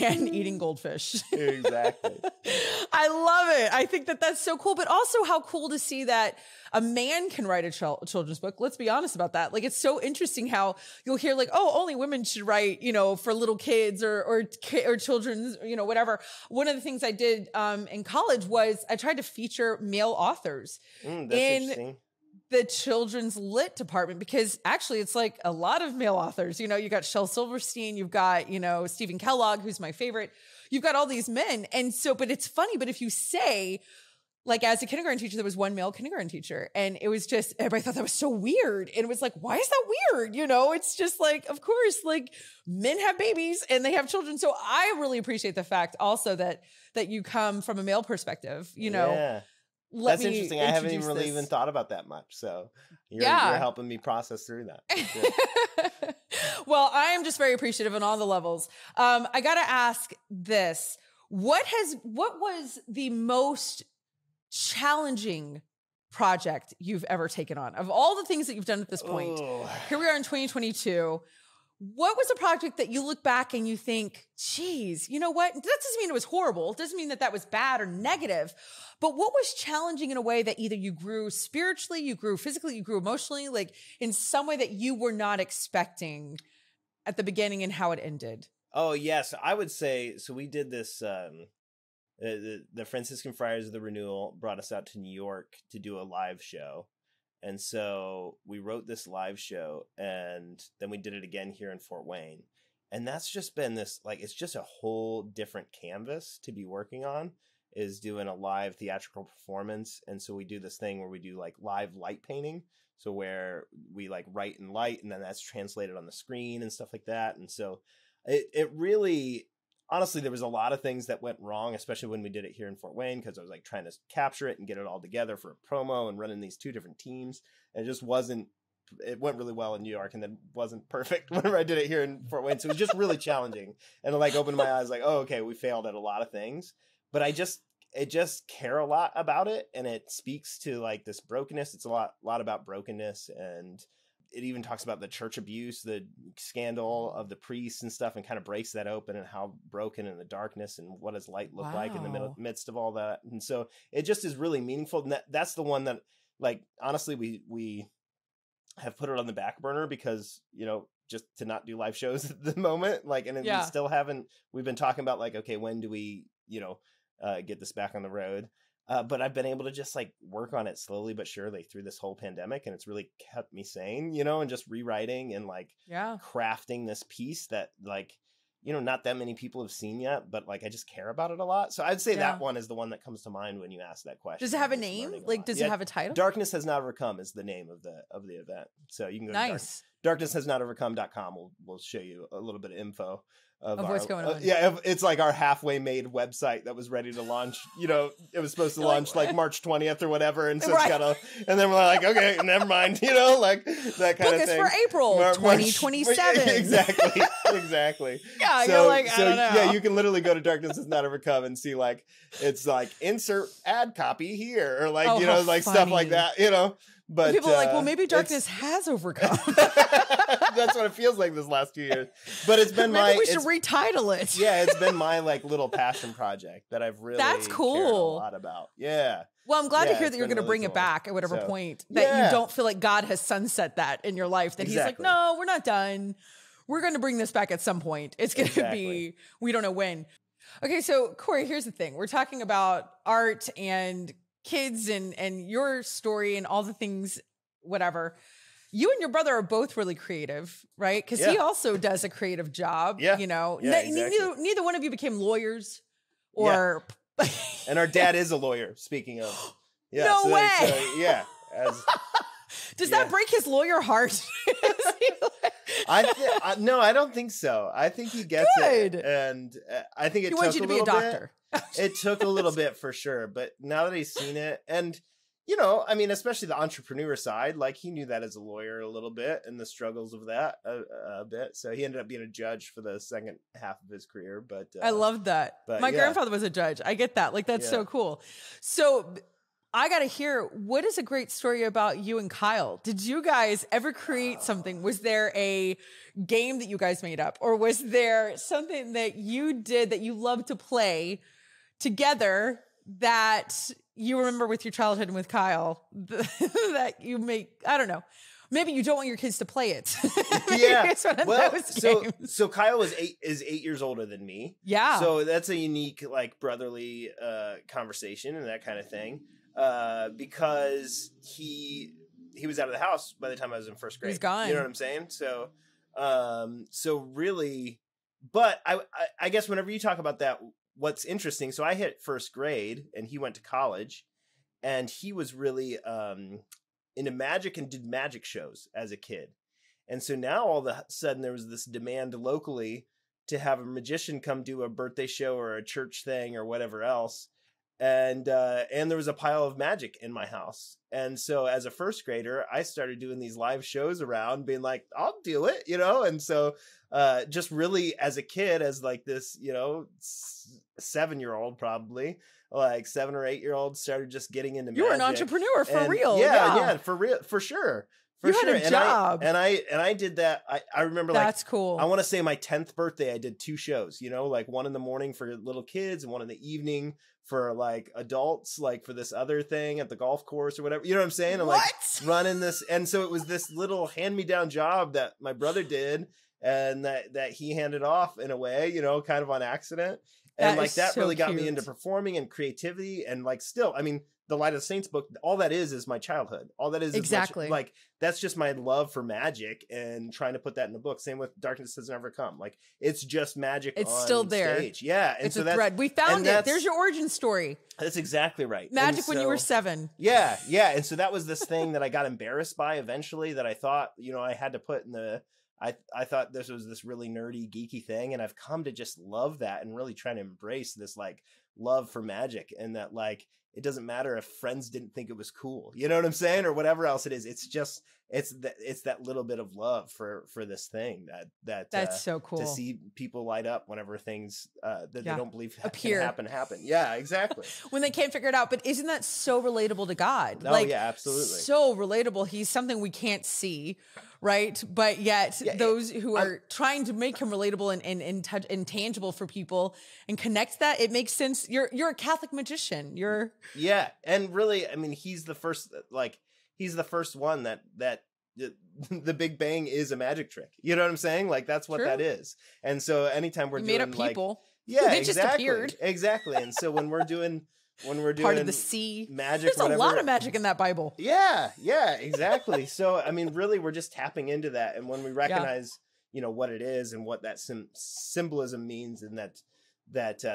Speaker 1: and eating goldfish.
Speaker 4: Exactly.
Speaker 1: I love it. I think that's so cool, but also how cool to see that a man can write a children's book. Let's be honest about that. Like, it's so interesting how you'll hear like, oh, only women should write, for little kids or children's, whatever. One of the things I did in college was I tried to feature male authors in the children's lit department, because actually it's like a lot of male authors. You got Shel Silverstein, you've got, Stephen Kellogg, who's my favorite. You've got all these men. And so, but it's funny, but if you say, like, as a kindergarten teacher, there was one male kindergarten teacher, and it was just, everybody thought that was so weird. And it was like, why is that weird? It's just like, of course, like, men have babies and they have children. So I really appreciate the fact also that you come from a male perspective,
Speaker 4: Yeah. That's interesting. I haven't even thought about that much. So you're helping me process through that. Yeah.
Speaker 1: Well, I am just very appreciative on all the levels. I got to ask this. What was the most challenging project you've ever taken on? Of all the things that you've done at this point, here we are in 2022. What was a project that you look back and you think, geez, you know what? That doesn't mean it was horrible. It doesn't mean that was bad or negative. But what was challenging in a way that either you grew spiritually, you grew physically, you grew emotionally, like in some way that you were not expecting at the beginning and how it ended?
Speaker 4: Oh, yes. I would say, so we did this, the Franciscan Friars of the Renewal brought us out to New York to do a live show. And so we wrote this live show, and then we did it again here in Fort Wayne. And that's just been this, like, it's just a whole different canvas to be working on, is doing a live theatrical performance. And so we do this thing where we do like live light painting. So where we like write in light and then that's translated on the screen and stuff like that. And so it really, honestly, there was a lot of things that went wrong, especially when we did it here in Fort Wayne, because I was like trying to capture it and get it all together for a promo and running these two different teams. And it just wasn't, it went really well in New York and then wasn't perfect whenever I did it here in Fort Wayne. So it was just really challenging. And it like opened my eyes like, oh, okay, we failed at a lot of things. But I just care a lot about it. And it speaks to like this brokenness. It's a lot about brokenness. And it even talks about the church abuse, the scandal of the priests and stuff, and kind of breaks that open and how broken in the darkness and what does light look like in the midst of all that. And so it just is really meaningful. And that's the one that, like, honestly, we have put it on the back burner because, you know, just to not do live shows at the moment. Like, and we still haven't, we've been talking about like, okay, when do we, you know, get this back on the road? But I've been able to just like work on it slowly but surely through this whole pandemic, and it's really kept me sane, you know, and just rewriting and like crafting this piece that, like, you know, not that many people have seen yet, but like I just care about it a lot. So I'd say that one is the one that comes to mind when you ask that question.
Speaker 1: Does it have a name? Like, does it have a title?
Speaker 4: Darkness Has Not Overcome is the name of the event. So you can go to darknesshasnotovercome.com. We'll show you a little bit of info of what's going on. It's like our halfway made website that was ready to launch. You know, it was supposed to launch like March 20th or whatever, and so it's got a. And then we're like, okay, never mind. You know, like that kind of thing.
Speaker 1: Book us for April 2027.
Speaker 4: Exactly.
Speaker 1: Yeah, you're like, I don't know.
Speaker 4: Yeah, you can literally go to Darkness Has Not Overcome and see like it's like insert ad copy here or like you know like stuff like that. You know. But
Speaker 1: people are like, well, maybe darkness has overcome.
Speaker 4: That's what it feels like this last 2 years. But it's been
Speaker 1: maybe we should retitle it.
Speaker 4: Yeah, it's been my like little passion project that I've really cared a lot about. Yeah.
Speaker 1: Well, I'm glad to hear that you're going to bring it back at whatever point. That you don't feel like God has sunset that in your life. That He's like, no, we're not done. We're going to bring this back at some point. It's going to be, we don't know when. Okay, so Cory, here's the thing. We're talking about art and kids and your story and all the things, whatever. You and your brother are both really creative, right? Because he also does a creative job. Yeah. You know, neither one of you became lawyers or.
Speaker 4: And our dad is a lawyer, speaking of. Yeah,
Speaker 1: no way. Does that break his lawyer heart?
Speaker 4: No, I don't think so. I think he gets it. And I think it took a little bit. He wants you to be a doctor. It took a little bit for sure. But now that he's seen it, and, you know, I mean, especially the entrepreneur side, like he knew that as a lawyer a little bit and the struggles of that a bit. So he ended up being a judge for the second half of his career. But
Speaker 1: I love that. My grandfather was a judge. I get that. Like, that's so cool. So I got to hear, what is a great story about you and Kyle? Did you guys ever create something? Was there a game that you guys made up? Or was there something that you did that you love to play together that you remember with your childhood and with Kyle that you make, I don't know. Maybe you don't want your kids to play it.
Speaker 4: So Kyle is 8 years older than me. Yeah. So that's a unique, like, brotherly conversation and that kind of thing. Because he was out of the house by the time I was in first grade.
Speaker 1: He's gone.
Speaker 4: You know what I'm saying? So really, but I guess whenever you talk about that, what's interesting, so I hit first grade and he went to college, and he was really into magic and did magic shows as a kid. And so now all of a sudden there was this demand locally to have a magician come do a birthday show or a church thing or whatever else. And there was a pile of magic in my house. And so as a first grader, I started doing these live shows around being like, I'll do it, you know? And so just really as a kid, as like this, you know, 7-year-old, probably like 7 or 8-year-old, started just getting into magic.
Speaker 1: You were an entrepreneur for real.
Speaker 4: Yeah, for real, for sure. For
Speaker 1: you had a job.
Speaker 4: And I did that. I remember
Speaker 1: that's cool.
Speaker 4: I want to say my 10th birthday, I did 2 shows, like one in the morning for little kids and one in the evening for like adults, like for this other thing at the golf course or whatever. You know what I'm saying? I'm like running this. And so it was this little hand-me-down job that my brother did and that he handed off in a way, kind of on accident. And like that so really got me into performing and creativity and like still, I mean, the Light of the Saints book, all that is my childhood. All that is
Speaker 1: exactly
Speaker 4: like that's just my love for magic and trying to put that in the book. Same with Darkness Has Never Come. Like it's just magic. It's on still there. Stage. Yeah, and
Speaker 1: it's a thread. We found it. There's your origin story.
Speaker 4: That's exactly right.
Speaker 1: Magic when you were 7.
Speaker 4: Yeah, and so that was this thing that I got embarrassed by eventually. That I thought I had to put in the. I thought this was this really nerdy, geeky thing, and I've come to just love that and really try to embrace this like love for magic, and that like it doesn't matter if friends didn't think it was cool, you know what I'm saying, or whatever else it is. It's just it's that little bit of love for this thing that's
Speaker 1: so cool
Speaker 4: to see people light up whenever things that they don't believe can happen. Yeah, exactly.
Speaker 1: When they can't figure it out. But isn't that so relatable to God?
Speaker 4: Oh, yeah, absolutely.
Speaker 1: So relatable. He's something we can't see. Right. But yet those who are trying to make him relatable and intangible for people and connect that, it makes sense. You're a Catholic magician.
Speaker 4: Yeah. And really, I mean, he's the first one that the Big Bang is a magic trick. You know what I'm saying? Like that's what that is. And so anytime we're doing
Speaker 1: made up people.
Speaker 4: They
Speaker 1: just appeared.
Speaker 4: Exactly. And so when we're doing
Speaker 1: part of the sea
Speaker 4: magic,
Speaker 1: there's a lot of magic in that Bible.
Speaker 4: Yeah, exactly. So I mean, really, we're just tapping into that, and when we recognize, what it is and what that symbolism means, and that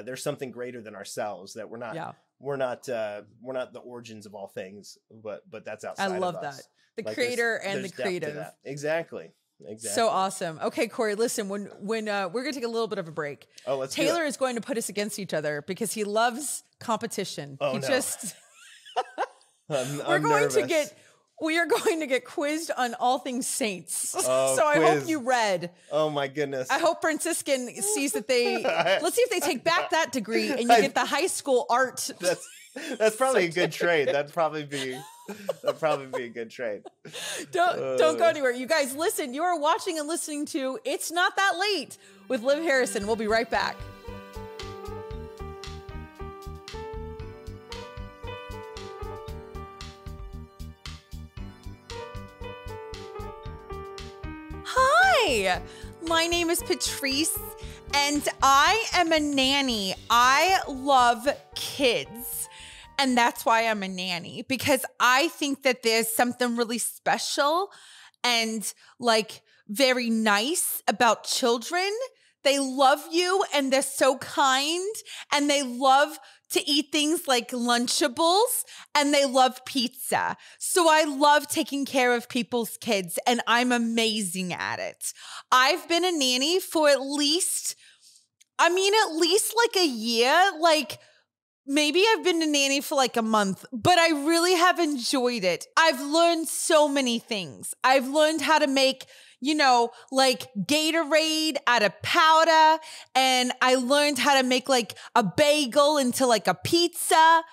Speaker 4: there's something greater than ourselves, that we're not the origins of all things, but that's outside.
Speaker 1: I love
Speaker 4: of us.
Speaker 1: That the creator and the creative.
Speaker 4: Exactly.
Speaker 1: So awesome. Okay, Cory, listen, when we're going to take a little bit of a break.
Speaker 4: Oh, let's
Speaker 1: Taylor is going to put us against each other because he loves competition.
Speaker 4: Oh,
Speaker 1: he
Speaker 4: no.
Speaker 1: just
Speaker 4: I'm nervous.
Speaker 1: We are going to get quizzed on all things saints.
Speaker 4: Oh,
Speaker 1: so I hope you read.
Speaker 4: Oh my goodness.
Speaker 1: I hope Franciscan sees that let's see if they take back that degree and you get the high school art.
Speaker 4: That's probably a good trade. That'd probably be a good trade.
Speaker 1: Don't go anywhere. You guys, listen, you are watching and listening to It's Not That Late with Liv Harrison. We'll be right back. Hi, my name is Patrice and I am a nanny. I love kids. And that's why I'm a nanny, because I think that there's something really special and like very nice about children. They love you and they're so kind and they love to eat things like Lunchables and they love pizza. So I love taking care of people's kids and I'm amazing at it. I've been a nanny for at least like a year, maybe I've been a nanny for like a month, but I really have enjoyed it. I've learned so many things. I've learned how to make, like Gatorade out of powder. And I learned how to make like a bagel into like a pizza.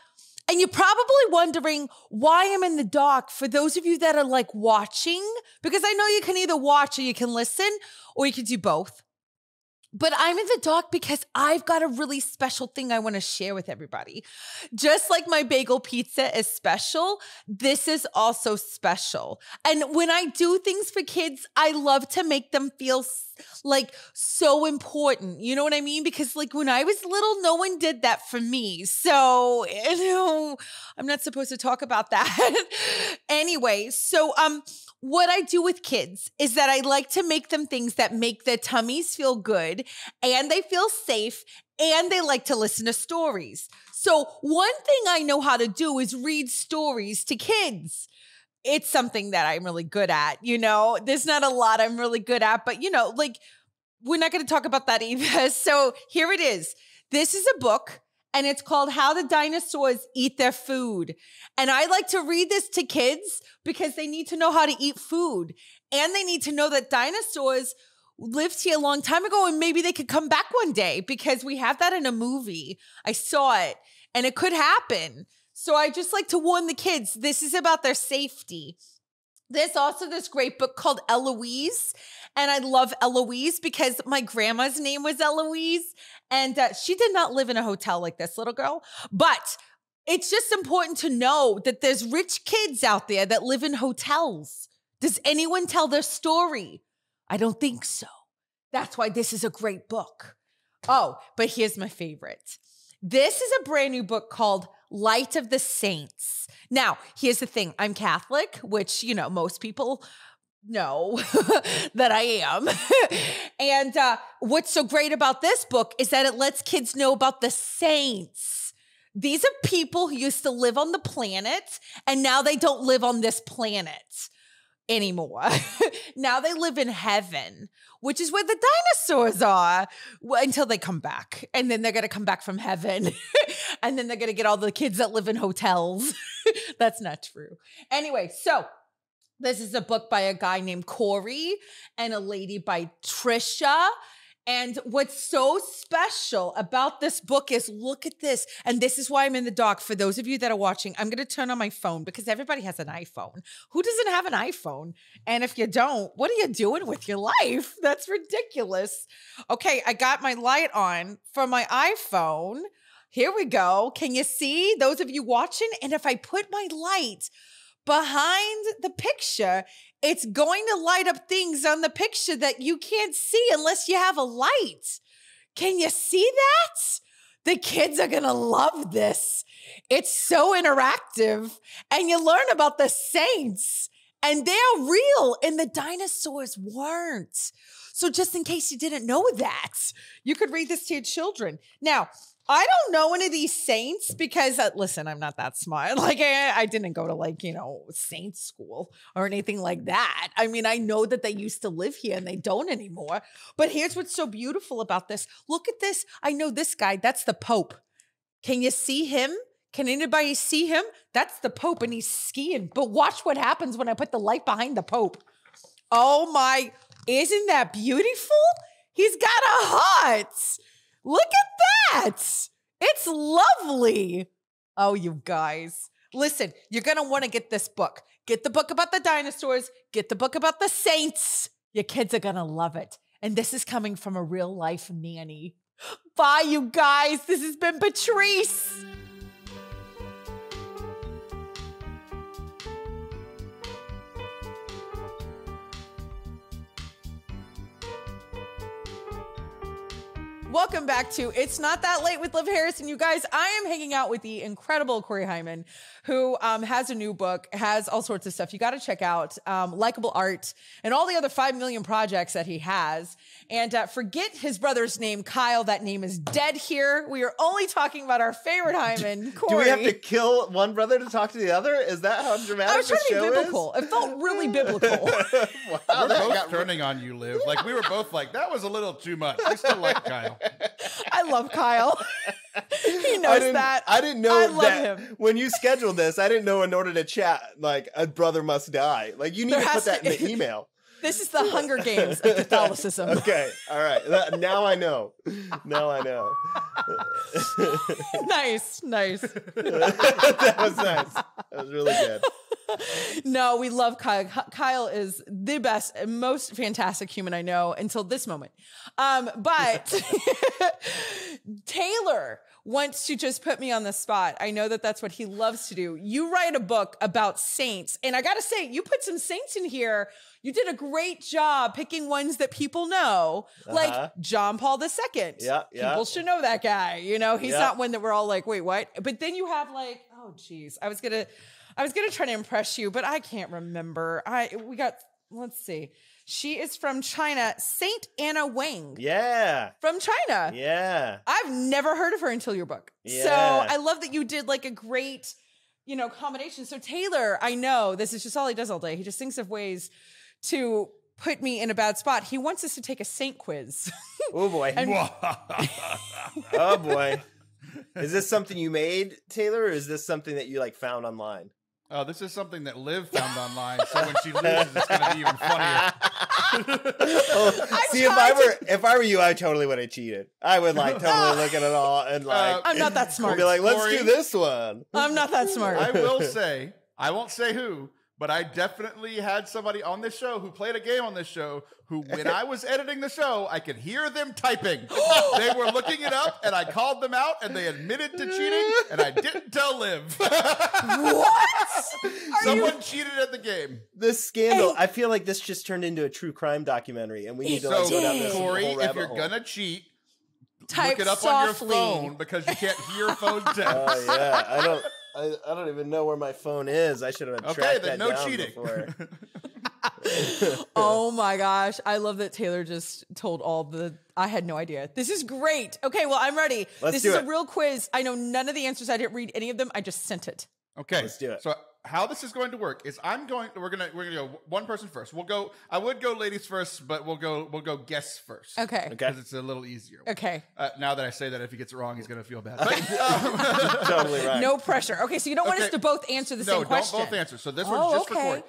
Speaker 1: And you're probably wondering why I'm in the dark. For those of you that are like watching, because I know you can either watch or you can listen or you can do both. But I'm in the dark because I've got a really special thing I want to share with everybody. Just like my bagel pizza is special, this is also special. And when I do things for kids, I love to make them feel like so important. You know what I mean? Because like when I was little, no one did that for me. So, I'm not supposed to talk about that. Anyway, so what I do with kids is that I like to make them things that make their tummies feel good and they feel safe and they like to listen to stories. So one thing I know how to do is read stories to kids. It's something that I'm really good at, There's not a lot I'm really good at, but we're not going to talk about that either. So here it is. This is a book. And it's called How the Dinosaurs Eat Their Food. And I like to read this to kids because they need to know how to eat food. And they need to know that dinosaurs lived here a long time ago and maybe they could come back one day because we have that in a movie. I saw it and it could happen. So I just like to warn the kids, this is about their safety. There's also this great book called Eloise. And I love Eloise because my grandma's name was Eloise. And she did not live in a hotel like this little girl. But it's just important to know that there's rich kids out there that live in hotels. Does anyone tell their story? I don't think so. That's why this is a great book. Oh, but here's my favorite. This is a brand new book called Light of the Saints. Now, here's the thing. I'm Catholic, which, you know, most people know that I am. And what's so great about this book is that it lets kids know about the saints. These are people who used to live on the planet, and now they don't live on this planet anymore. Now they live in heaven, which is where the dinosaurs are until they come back. And then they're going to come back from heaven. And then they're going to get all the kids that live in hotels. That's not true. Anyway, so this is a book by a guy named Cory and a lady by Tricia. And what's so special about this book is, look at this. And this is why I'm in the dark. For those of you that are watching, I'm going to turn on my phone because everybody has an iPhone. Who doesn't have an iPhone? And if you don't, what are you doing with your life? That's ridiculous. Okay, I got my light on for my iPhone. Here we go. Can you see, those of you watching? And if I put my light behind the picture, it's going to light up things on the picture that you can't see unless you have a light. Can you see that? The kids are going to love this. It's so interactive. And you learn about the saints. And they're real. And the dinosaurs weren't. So just in case you didn't know that, you could read this to your children. Now, I don't know any of these saints because, listen, I'm not that smart. Like, I didn't go to, like, you know, saint school or anything like that. I mean, I know that they used to live here and they don't anymore. But here's what's so beautiful about this. Look at this. I know this guy. That's the Pope. Can you see him? Can anybody see him? That's the Pope and he's skiing. But watch what happens when I put the light behind the Pope. Oh, my. Isn't that beautiful? He's got a heart. Look at that. It's lovely. Oh, you guys. Listen, you're going to want to get this book. Get the book about the dinosaurs. Get the book about the saints. Your kids are going to love it. And this is coming from a real life nanny. Bye, you guys. This has been Patrice. Welcome back to It's Not That Late with Liv Harrison. You guys, I am hanging out with the incredible Cory Heimann, who has a new book, has all sorts of stuff you got to check out, likable art, and all the other 5 million projects that he has. And forget his brother's name, Kyle. That name is dead here. We are only talking about our favorite Heimann, Cory.
Speaker 4: Do we have to kill one brother to talk to the other? Is that how dramatic
Speaker 1: I was trying
Speaker 4: the
Speaker 1: to be
Speaker 4: show
Speaker 1: biblical.
Speaker 4: is?
Speaker 1: It felt really biblical.
Speaker 2: We're
Speaker 4: Wow,
Speaker 2: both turning on you, Liv. Like, we were both like, that was a little too much. I still like Kyle.
Speaker 1: I love Kyle. He knows that.
Speaker 4: I didn't know
Speaker 1: I love
Speaker 4: that
Speaker 1: him.
Speaker 4: when you scheduled this. I didn't know in order to chat, like, a brother must die. Like, you need to put that in the email.
Speaker 1: This is the Hunger Games of Catholicism.
Speaker 4: Okay, all right. Now I know. Now I know.
Speaker 1: Nice.
Speaker 4: That was nice. That was really good.
Speaker 1: No, we love Kyle. Kyle is the best and most fantastic human I know until this moment. But Taylor wants to just put me on the spot. I know that that's what he loves to do. You write a book about saints. And I got to say, you put some saints in here. You did a great job picking ones that people know, like John Paul II.
Speaker 4: Yeah.
Speaker 1: People should know that guy. You know, he's not one that we're all like, wait, what? But then you have like, oh, geez, I was gonna try to impress you, but I can't remember. Let's see. She is from China, Saint Anna Wang.
Speaker 4: Yeah.
Speaker 1: From China.
Speaker 4: Yeah.
Speaker 1: I've never heard of her until your book.
Speaker 4: Yeah.
Speaker 1: So I love that you did like a great, combination. So Taylor, I know this is just all he does all day. He just thinks of ways to put me in a bad spot. He wants us to take a saint quiz.
Speaker 4: Oh boy. Oh boy. Is this something you made, Taylor, or is this something that you like found online?
Speaker 2: Oh, this is something that Liv found online, so when she loses, it's going to be even funnier.
Speaker 4: See, if I were you, I totally would have cheated. I would like totally look at it all and like
Speaker 1: I'm not that smart.
Speaker 4: be like, let's
Speaker 2: Cory,
Speaker 4: do this one.
Speaker 1: I'm not that smart.
Speaker 2: I will say, I won't say who, but I definitely had somebody on this show who played a game on this show who, when I was editing the show, I could hear them typing. They were looking it up, and I called them out, and they admitted to cheating, and I didn't tell Liv.
Speaker 1: What?
Speaker 2: Someone cheated at the game.
Speaker 4: This scandal, I feel like this just turned into a true crime documentary, and we need to like, go down this
Speaker 2: Cory,
Speaker 4: whole
Speaker 2: if
Speaker 4: rabbit
Speaker 2: you're
Speaker 4: hole.
Speaker 2: gonna cheat,
Speaker 1: Type
Speaker 2: look it up
Speaker 1: softly.
Speaker 2: on your phone because you can't hear phone text.
Speaker 4: Oh yeah, I don't even know where my phone is. I should have tracked that
Speaker 2: no
Speaker 4: down
Speaker 2: cheating.
Speaker 4: before.
Speaker 1: Oh my gosh. I love that Taylor just told all the, I had no idea. This is great. Okay, well, I'm ready.
Speaker 4: Let's
Speaker 1: this
Speaker 4: do
Speaker 1: is
Speaker 4: it.
Speaker 1: a real quiz. I know none of the answers. I didn't read any of them. I just sent it.
Speaker 2: Okay,
Speaker 4: Let's do it.
Speaker 2: So how this is going to work is we're gonna go one person first. I would go ladies first, but we'll go guests first.
Speaker 1: Okay.
Speaker 2: Because it's a little easier.
Speaker 1: Okay.
Speaker 2: Now that I say that, if he gets it wrong, he's gonna feel bad. But,
Speaker 4: Totally right.
Speaker 1: No pressure. Okay, so you don't want us to both answer the same question.
Speaker 2: No, don't both answer. So this one's just for Cory.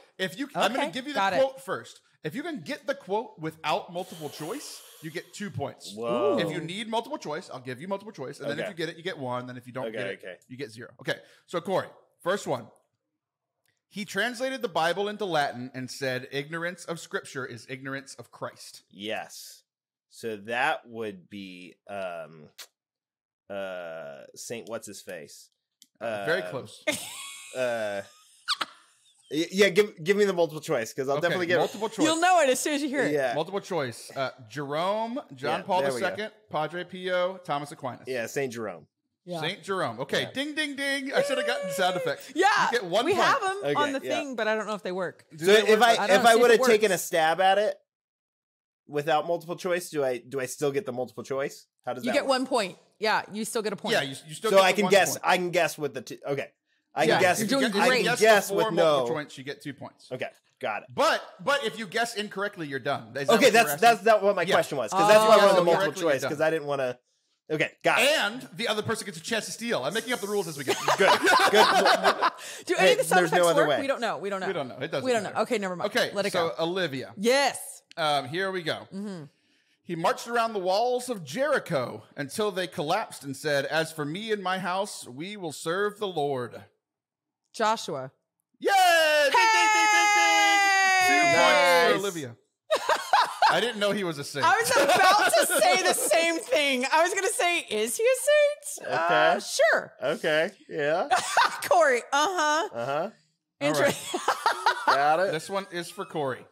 Speaker 2: I'm gonna give you the
Speaker 1: Got it.
Speaker 2: quote first. If you can get the quote without multiple choice, you get 2 points.
Speaker 4: Whoa.
Speaker 2: If you need multiple choice, I'll give you multiple choice, and then if
Speaker 4: Okay.
Speaker 2: you get it, you get 1. Then if you don't get it,
Speaker 4: Okay.
Speaker 2: you get 0. Okay. So Cory, first one. He translated the Bible into Latin and said, "Ignorance of Scripture is ignorance of Christ."
Speaker 4: Yes. So that would be Saint what's his face?
Speaker 2: Very close.
Speaker 4: Yeah, give me the multiple choice because I'll definitely get
Speaker 2: multiple choice.
Speaker 1: You'll know it as soon as you hear it.
Speaker 4: Yeah.
Speaker 2: Multiple choice. Jerome, John
Speaker 4: Yeah,
Speaker 2: Paul
Speaker 4: there we go.
Speaker 2: II, Padre Pio, Thomas Aquinas.
Speaker 4: Yeah, Saint Jerome.
Speaker 1: Yeah.
Speaker 2: Saint Jerome. Okay,
Speaker 4: Yeah.
Speaker 2: ding, ding, ding. I should have gotten sound effects.
Speaker 1: Yeah.
Speaker 2: You get 1
Speaker 1: we
Speaker 2: point.
Speaker 1: have them
Speaker 4: Okay,
Speaker 1: on the
Speaker 4: yeah.
Speaker 1: thing, but I don't know if they work.
Speaker 2: Do
Speaker 4: So
Speaker 2: they
Speaker 4: if
Speaker 2: work?
Speaker 1: I don't
Speaker 4: I
Speaker 1: know, see
Speaker 4: would
Speaker 1: if
Speaker 4: have
Speaker 1: it
Speaker 4: taken a
Speaker 1: works.
Speaker 4: stab at it without multiple choice, do I still get the multiple choice? How does
Speaker 1: You
Speaker 4: that
Speaker 1: get
Speaker 4: work?
Speaker 1: 1 point. Yeah, you still get a point.
Speaker 2: Yeah, you still
Speaker 4: So
Speaker 2: get
Speaker 4: I
Speaker 2: the
Speaker 4: can
Speaker 2: 1
Speaker 4: guess.
Speaker 2: point.
Speaker 4: I can guess with the two. Okay, I
Speaker 2: Yeah,
Speaker 4: can guess.
Speaker 1: You're doing
Speaker 2: if you
Speaker 1: great.
Speaker 4: guess
Speaker 2: before
Speaker 4: with
Speaker 2: multiple
Speaker 4: no.
Speaker 2: points, you get 2 points.
Speaker 4: Okay, got it.
Speaker 2: But if you guess incorrectly, you're done. Is that
Speaker 4: Okay,
Speaker 2: what you were
Speaker 4: that's
Speaker 2: asking?
Speaker 4: that what my
Speaker 2: Yeah.
Speaker 4: question was because that's why I
Speaker 1: Oh.
Speaker 4: wanted the multiple
Speaker 2: Correctly, you're
Speaker 4: choice
Speaker 2: done.
Speaker 4: because I didn't want to. Okay, got it.
Speaker 2: And the other person gets a chance to steal. I'm making up the rules as we go.
Speaker 4: Good, good.
Speaker 1: Do
Speaker 4: Hey,
Speaker 1: any of the sound
Speaker 4: there's
Speaker 1: effects
Speaker 4: no other
Speaker 1: work?
Speaker 4: way.
Speaker 1: We don't know. We don't know.
Speaker 2: We don't know. It doesn't
Speaker 1: We don't
Speaker 2: matter.
Speaker 1: know. Okay, never mind.
Speaker 2: Okay,
Speaker 1: Let it
Speaker 2: so
Speaker 1: go.
Speaker 2: Olivia.
Speaker 1: Yes.
Speaker 2: Here we go. He marched around the walls of Jericho until they collapsed and said, "As for me and my house, we will serve the Lord."
Speaker 1: Joshua.
Speaker 2: Yay! Ding, ding, ding, ding, ding. 2 points
Speaker 4: Nice.
Speaker 2: for Olivia. I didn't know he was a saint.
Speaker 1: I was about to say the same thing. I was going to say, is he a saint?
Speaker 4: Okay.
Speaker 1: Sure.
Speaker 4: Okay, yeah.
Speaker 1: Cory. Uh-huh.
Speaker 4: Uh-huh. Got it.
Speaker 2: This one is for Cory.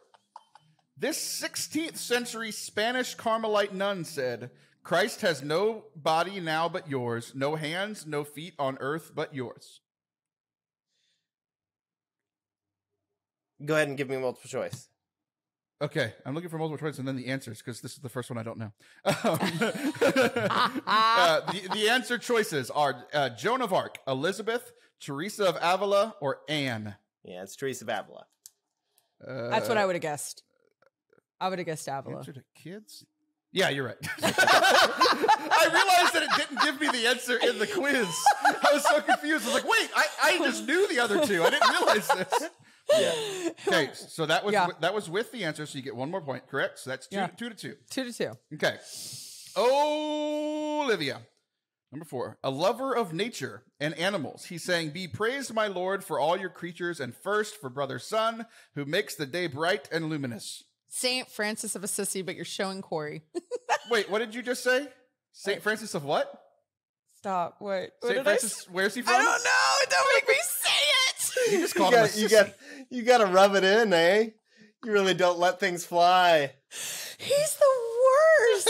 Speaker 2: This 16th century Spanish Carmelite nun said, "Christ has no body now but yours, no hands, no feet on earth but yours."
Speaker 4: Go ahead and give me multiple choice.
Speaker 2: Okay, I'm looking for multiple choice and then the answers because this is the first one I don't know. The answer choices are Joan of Arc, Elizabeth, Teresa of Avila, or Anne.
Speaker 4: Yeah, it's Teresa of Avila.
Speaker 1: That's what I would have guessed. I would have guessed Avila.
Speaker 2: Answer to kids? Yeah, you're right. I realized that it didn't give me the answer in the quiz. I was so confused. I was like, wait, I just knew the other two. I didn't realize this.
Speaker 4: Yeah.
Speaker 2: Okay, so that was
Speaker 1: Yeah.
Speaker 2: that was with the answer, so you get 1 more point, correct? So that's 2
Speaker 1: Yeah.
Speaker 2: 2-2.
Speaker 1: 2-2.
Speaker 2: Okay. Olivia. Number 4. A lover of nature and animals. He sang, "Be praised, my Lord, for all your creatures, and first for brother sun, who makes the day bright and luminous."
Speaker 1: Saint Francis of Assisi, but you're showing Cory.
Speaker 2: Wait, what did you just say? Saint Francis of what?
Speaker 1: Stop. What
Speaker 2: Saint
Speaker 1: did
Speaker 2: Francis, where's he from?
Speaker 1: I don't know. Don't make me say it.
Speaker 2: You just called him a sissy.
Speaker 4: You got to rub it in, eh? You really don't let things fly.
Speaker 1: He's the worst.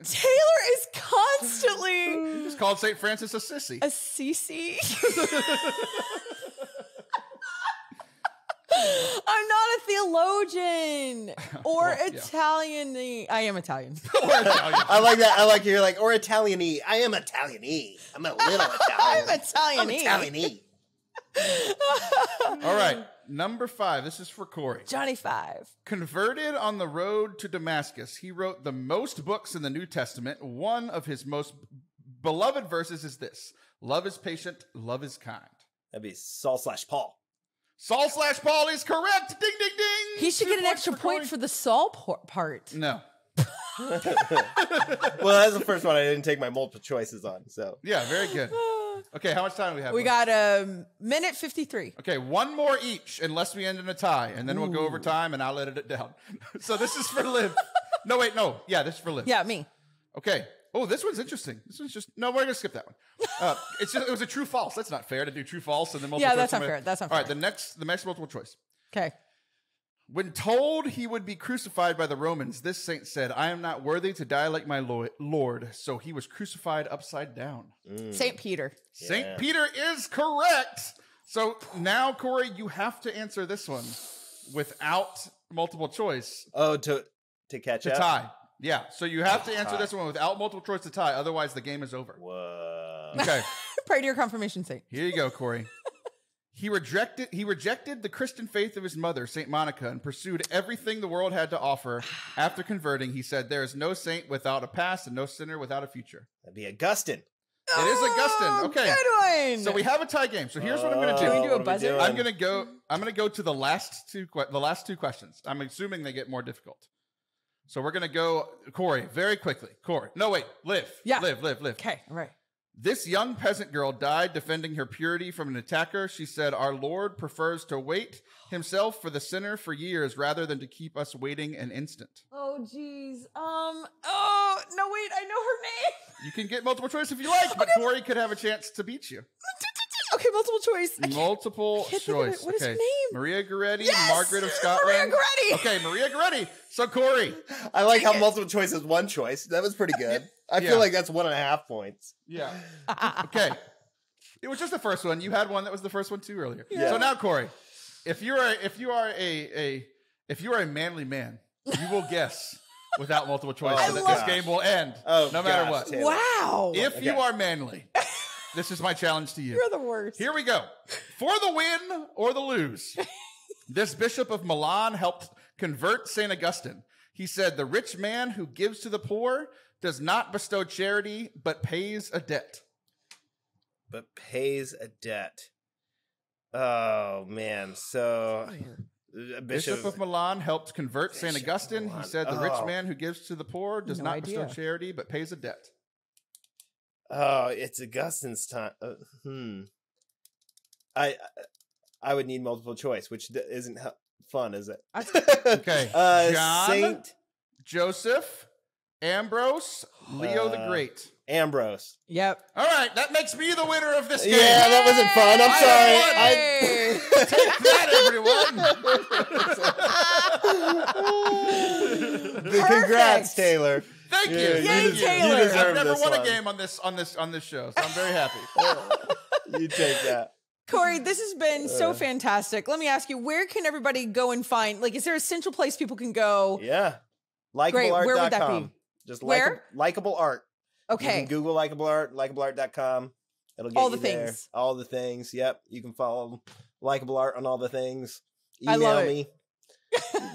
Speaker 1: Taylor is constantly
Speaker 2: You just called Saint Francis a sissy.
Speaker 1: Assisi. I'm not a theologian or
Speaker 2: Well, yeah.
Speaker 1: Italian. I am Italian.
Speaker 4: I like that. I like you're like, or Italian-y. I am Italian-y. I'm a little Italian.
Speaker 1: I'm Italian.
Speaker 4: I'm Italian-y.
Speaker 2: All right, number 5. This is for Cory.
Speaker 1: Johnny 5.
Speaker 2: Converted on the road to Damascus, he wrote the most books in the New Testament. One of his most beloved verses is this: "Love is patient, love is kind."
Speaker 4: That'd be Saul/Paul.
Speaker 2: Saul/Paul is correct. Ding, ding, ding.
Speaker 1: He should get an extra point for the Saul part.
Speaker 2: No.
Speaker 4: Well, that's the first one I didn't take my multiple choices on. So
Speaker 2: yeah, very good. Okay, how much time do we have?
Speaker 1: We got a minute 53.
Speaker 2: Okay, one more each, unless we end in a tie, and then we'll go over time, and I'll edit it down. So this is for Liv. No, wait, no. Yeah, this is for Liv.
Speaker 1: Yeah, me.
Speaker 2: Okay. Oh, this one's interesting. This one's just no. We're gonna skip that one. It was a true false. That's not fair to do true false and then multiple.
Speaker 1: Yeah,
Speaker 2: choice.
Speaker 1: that's not fair. That's not fair.
Speaker 2: All right, the next multiple choice.
Speaker 1: Okay.
Speaker 2: When told he would be crucified by the Romans, this saint said, "I am not worthy to die like my Lord." So he was crucified upside down.
Speaker 1: Saint Peter.
Speaker 2: Saint Peter is correct. So now, Cory, you have to answer this one without multiple choice.
Speaker 4: Oh, to catch up?
Speaker 2: To tie. Yeah. So you have to answer this one without multiple choice to tie. Otherwise, the game is over.
Speaker 4: Whoa.
Speaker 2: Okay.
Speaker 1: Pray to your confirmation saint.
Speaker 2: Here you go, Cory. He rejected the Christian faith of his mother, Saint Monica, and pursued everything the world had to offer. After converting, he said, "There is no saint without a past and no sinner without a future."
Speaker 4: That'd be Augustine.
Speaker 2: It is Augustine. Okay.
Speaker 1: Good one.
Speaker 2: So we have a tie game. So here's what I'm going to do.
Speaker 1: Can we do a buzzer?
Speaker 2: I'm going to go to the last two questions. I'm assuming they get more difficult. So we're going to go, Cory, very quickly. Cory. No, wait. Liv.
Speaker 1: Yeah.
Speaker 2: Liv.
Speaker 1: Okay. All right.
Speaker 2: This young peasant girl died defending her purity from an attacker. She said, "Our Lord prefers to wait himself for the sinner for years rather than to keep us waiting an instant."
Speaker 1: Oh, geez. Oh, no, wait. I know her name.
Speaker 2: You can get multiple choice if you like, but Cory could have a chance to beat you.
Speaker 1: Okay, multiple choice.
Speaker 2: Multiple choice.
Speaker 1: What is her name?
Speaker 2: Maria Goretti,
Speaker 1: Yes!
Speaker 2: Margaret of Scotland.
Speaker 1: Maria Goretti.
Speaker 2: Okay, Maria Goretti. So, Cory.
Speaker 4: I like how multiple choice is one choice. That was pretty good. I feel like that's 1.5 points.
Speaker 2: Yeah. Okay. It was just the first one. You had one that was the first one too earlier.
Speaker 4: Yeah.
Speaker 2: So now, Cory, if you are a manly man, you will guess without multiple choice so that this game will end no matter what.
Speaker 4: Taylor.
Speaker 1: Wow.
Speaker 2: If you are manly, this is my challenge to you.
Speaker 1: You're the worst.
Speaker 2: Here we go. For the win or the lose. This bishop of Milan helped convert St. Augustine. He said, "The rich man who gives to the poor does not bestow charity, but pays a debt."
Speaker 4: But pays a debt. Oh, man. So,
Speaker 2: Bishop of Milan helped convert St. Augustine. He said, "The rich man who gives to the poor does not bestow charity, but pays a debt."
Speaker 4: Oh, it's Augustine's time. I would need multiple choice, which isn't fun, is it?
Speaker 2: Okay. John,
Speaker 4: Saint
Speaker 2: Joseph, Ambrose, Leo the Great.
Speaker 1: Yep.
Speaker 2: All right, that makes me the winner of this game.
Speaker 4: Yeah, that wasn't fun. I'm sorry.
Speaker 2: Take that, everyone.
Speaker 4: Congrats, Taylor.
Speaker 2: Thank you.
Speaker 1: Yay, Taylor.
Speaker 4: You deserve
Speaker 2: I've never
Speaker 4: this
Speaker 2: won a
Speaker 4: one.
Speaker 2: game on this show, so I'm very happy.
Speaker 4: You take that.
Speaker 1: Cory, this has been so fantastic. Let me ask you, where can everybody go and find, is there a central place people can go?
Speaker 4: Yeah.
Speaker 1: Great. Where would that
Speaker 4: Likeableart.com.
Speaker 1: be?
Speaker 4: Just
Speaker 1: Where?
Speaker 4: Likeable Art.
Speaker 1: Okay.
Speaker 4: You can Google Likeable Art, likeableart.com. It'll get
Speaker 1: all
Speaker 4: you
Speaker 1: the
Speaker 4: there.
Speaker 1: things.
Speaker 4: All the things. Yep. You can follow Likeable Art on all the things.
Speaker 1: I love
Speaker 4: Email me.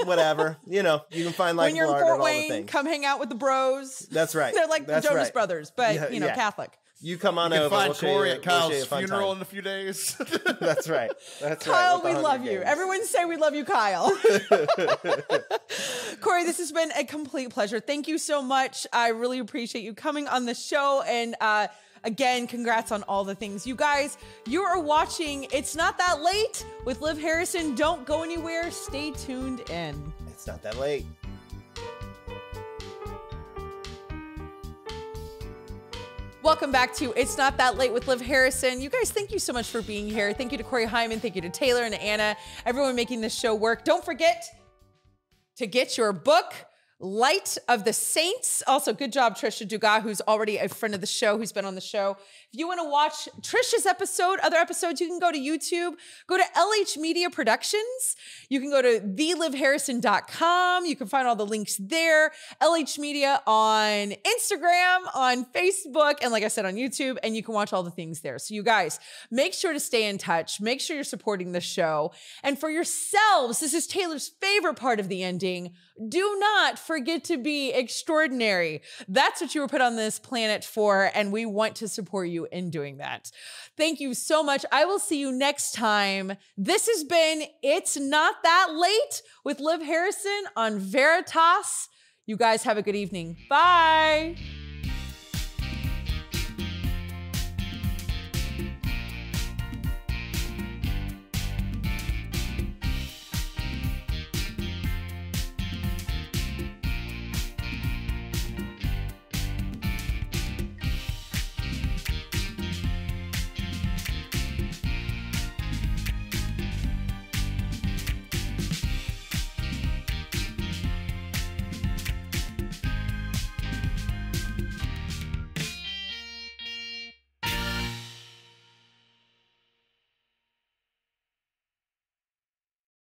Speaker 4: Whatever. You can find
Speaker 1: When you're
Speaker 4: Likeable
Speaker 1: in
Speaker 4: Art
Speaker 1: Fort
Speaker 4: on all the
Speaker 1: Wayne,
Speaker 4: things.
Speaker 1: come hang out with the bros.
Speaker 4: That's right.
Speaker 1: They're like the
Speaker 4: That's
Speaker 1: Jonas
Speaker 4: right.
Speaker 1: Brothers, but,
Speaker 4: Yeah.
Speaker 1: Catholic.
Speaker 4: You come on
Speaker 2: You can
Speaker 4: over.
Speaker 2: find
Speaker 4: We'll show
Speaker 2: Cory
Speaker 4: you-
Speaker 2: at
Speaker 4: we'll show you
Speaker 2: Kyle's
Speaker 4: a fun
Speaker 2: funeral
Speaker 4: time.
Speaker 2: in a few days.
Speaker 4: That's right. That's
Speaker 1: Kyle,
Speaker 4: right.
Speaker 1: we love you. Everyone say we love you, Kyle. Cory, this has been a complete pleasure. Thank you so much. I really appreciate you coming on the show. And again, congrats on all the things. You guys, you are watching It's Not That Late with Liv Harrison. Don't go anywhere. Stay tuned in.
Speaker 4: It's not that late.
Speaker 1: Welcome back to It's Not That Late with Liv Harrison. You guys, thank you so much for being here. Thank you to Cory Heimann. Thank you to Taylor and Anna, everyone making this show work. Don't forget to get your book, Light of the Saints. Also, good job, Tricia Dugat, who's already a friend of the show, who's been on the show. If you want to watch Tricia's episode, other episodes, you can go to YouTube, go to LH Media Productions. You can go to thelivharrison.com. You can find all the links there. LH Media on Instagram, on Facebook, and like I said, on YouTube, and you can watch all the things there. So you guys, make sure to stay in touch. Make sure you're supporting the show. And for yourselves, this is Taylor's favorite part of the ending. Do not forget to be extraordinary. That's what you were put on this planet for, and we want to support you you in doing that. Thank you so much. I will see you next time. This has been It's Not That Late with Liv Harrison on Veritas. You guys have a good evening. Bye.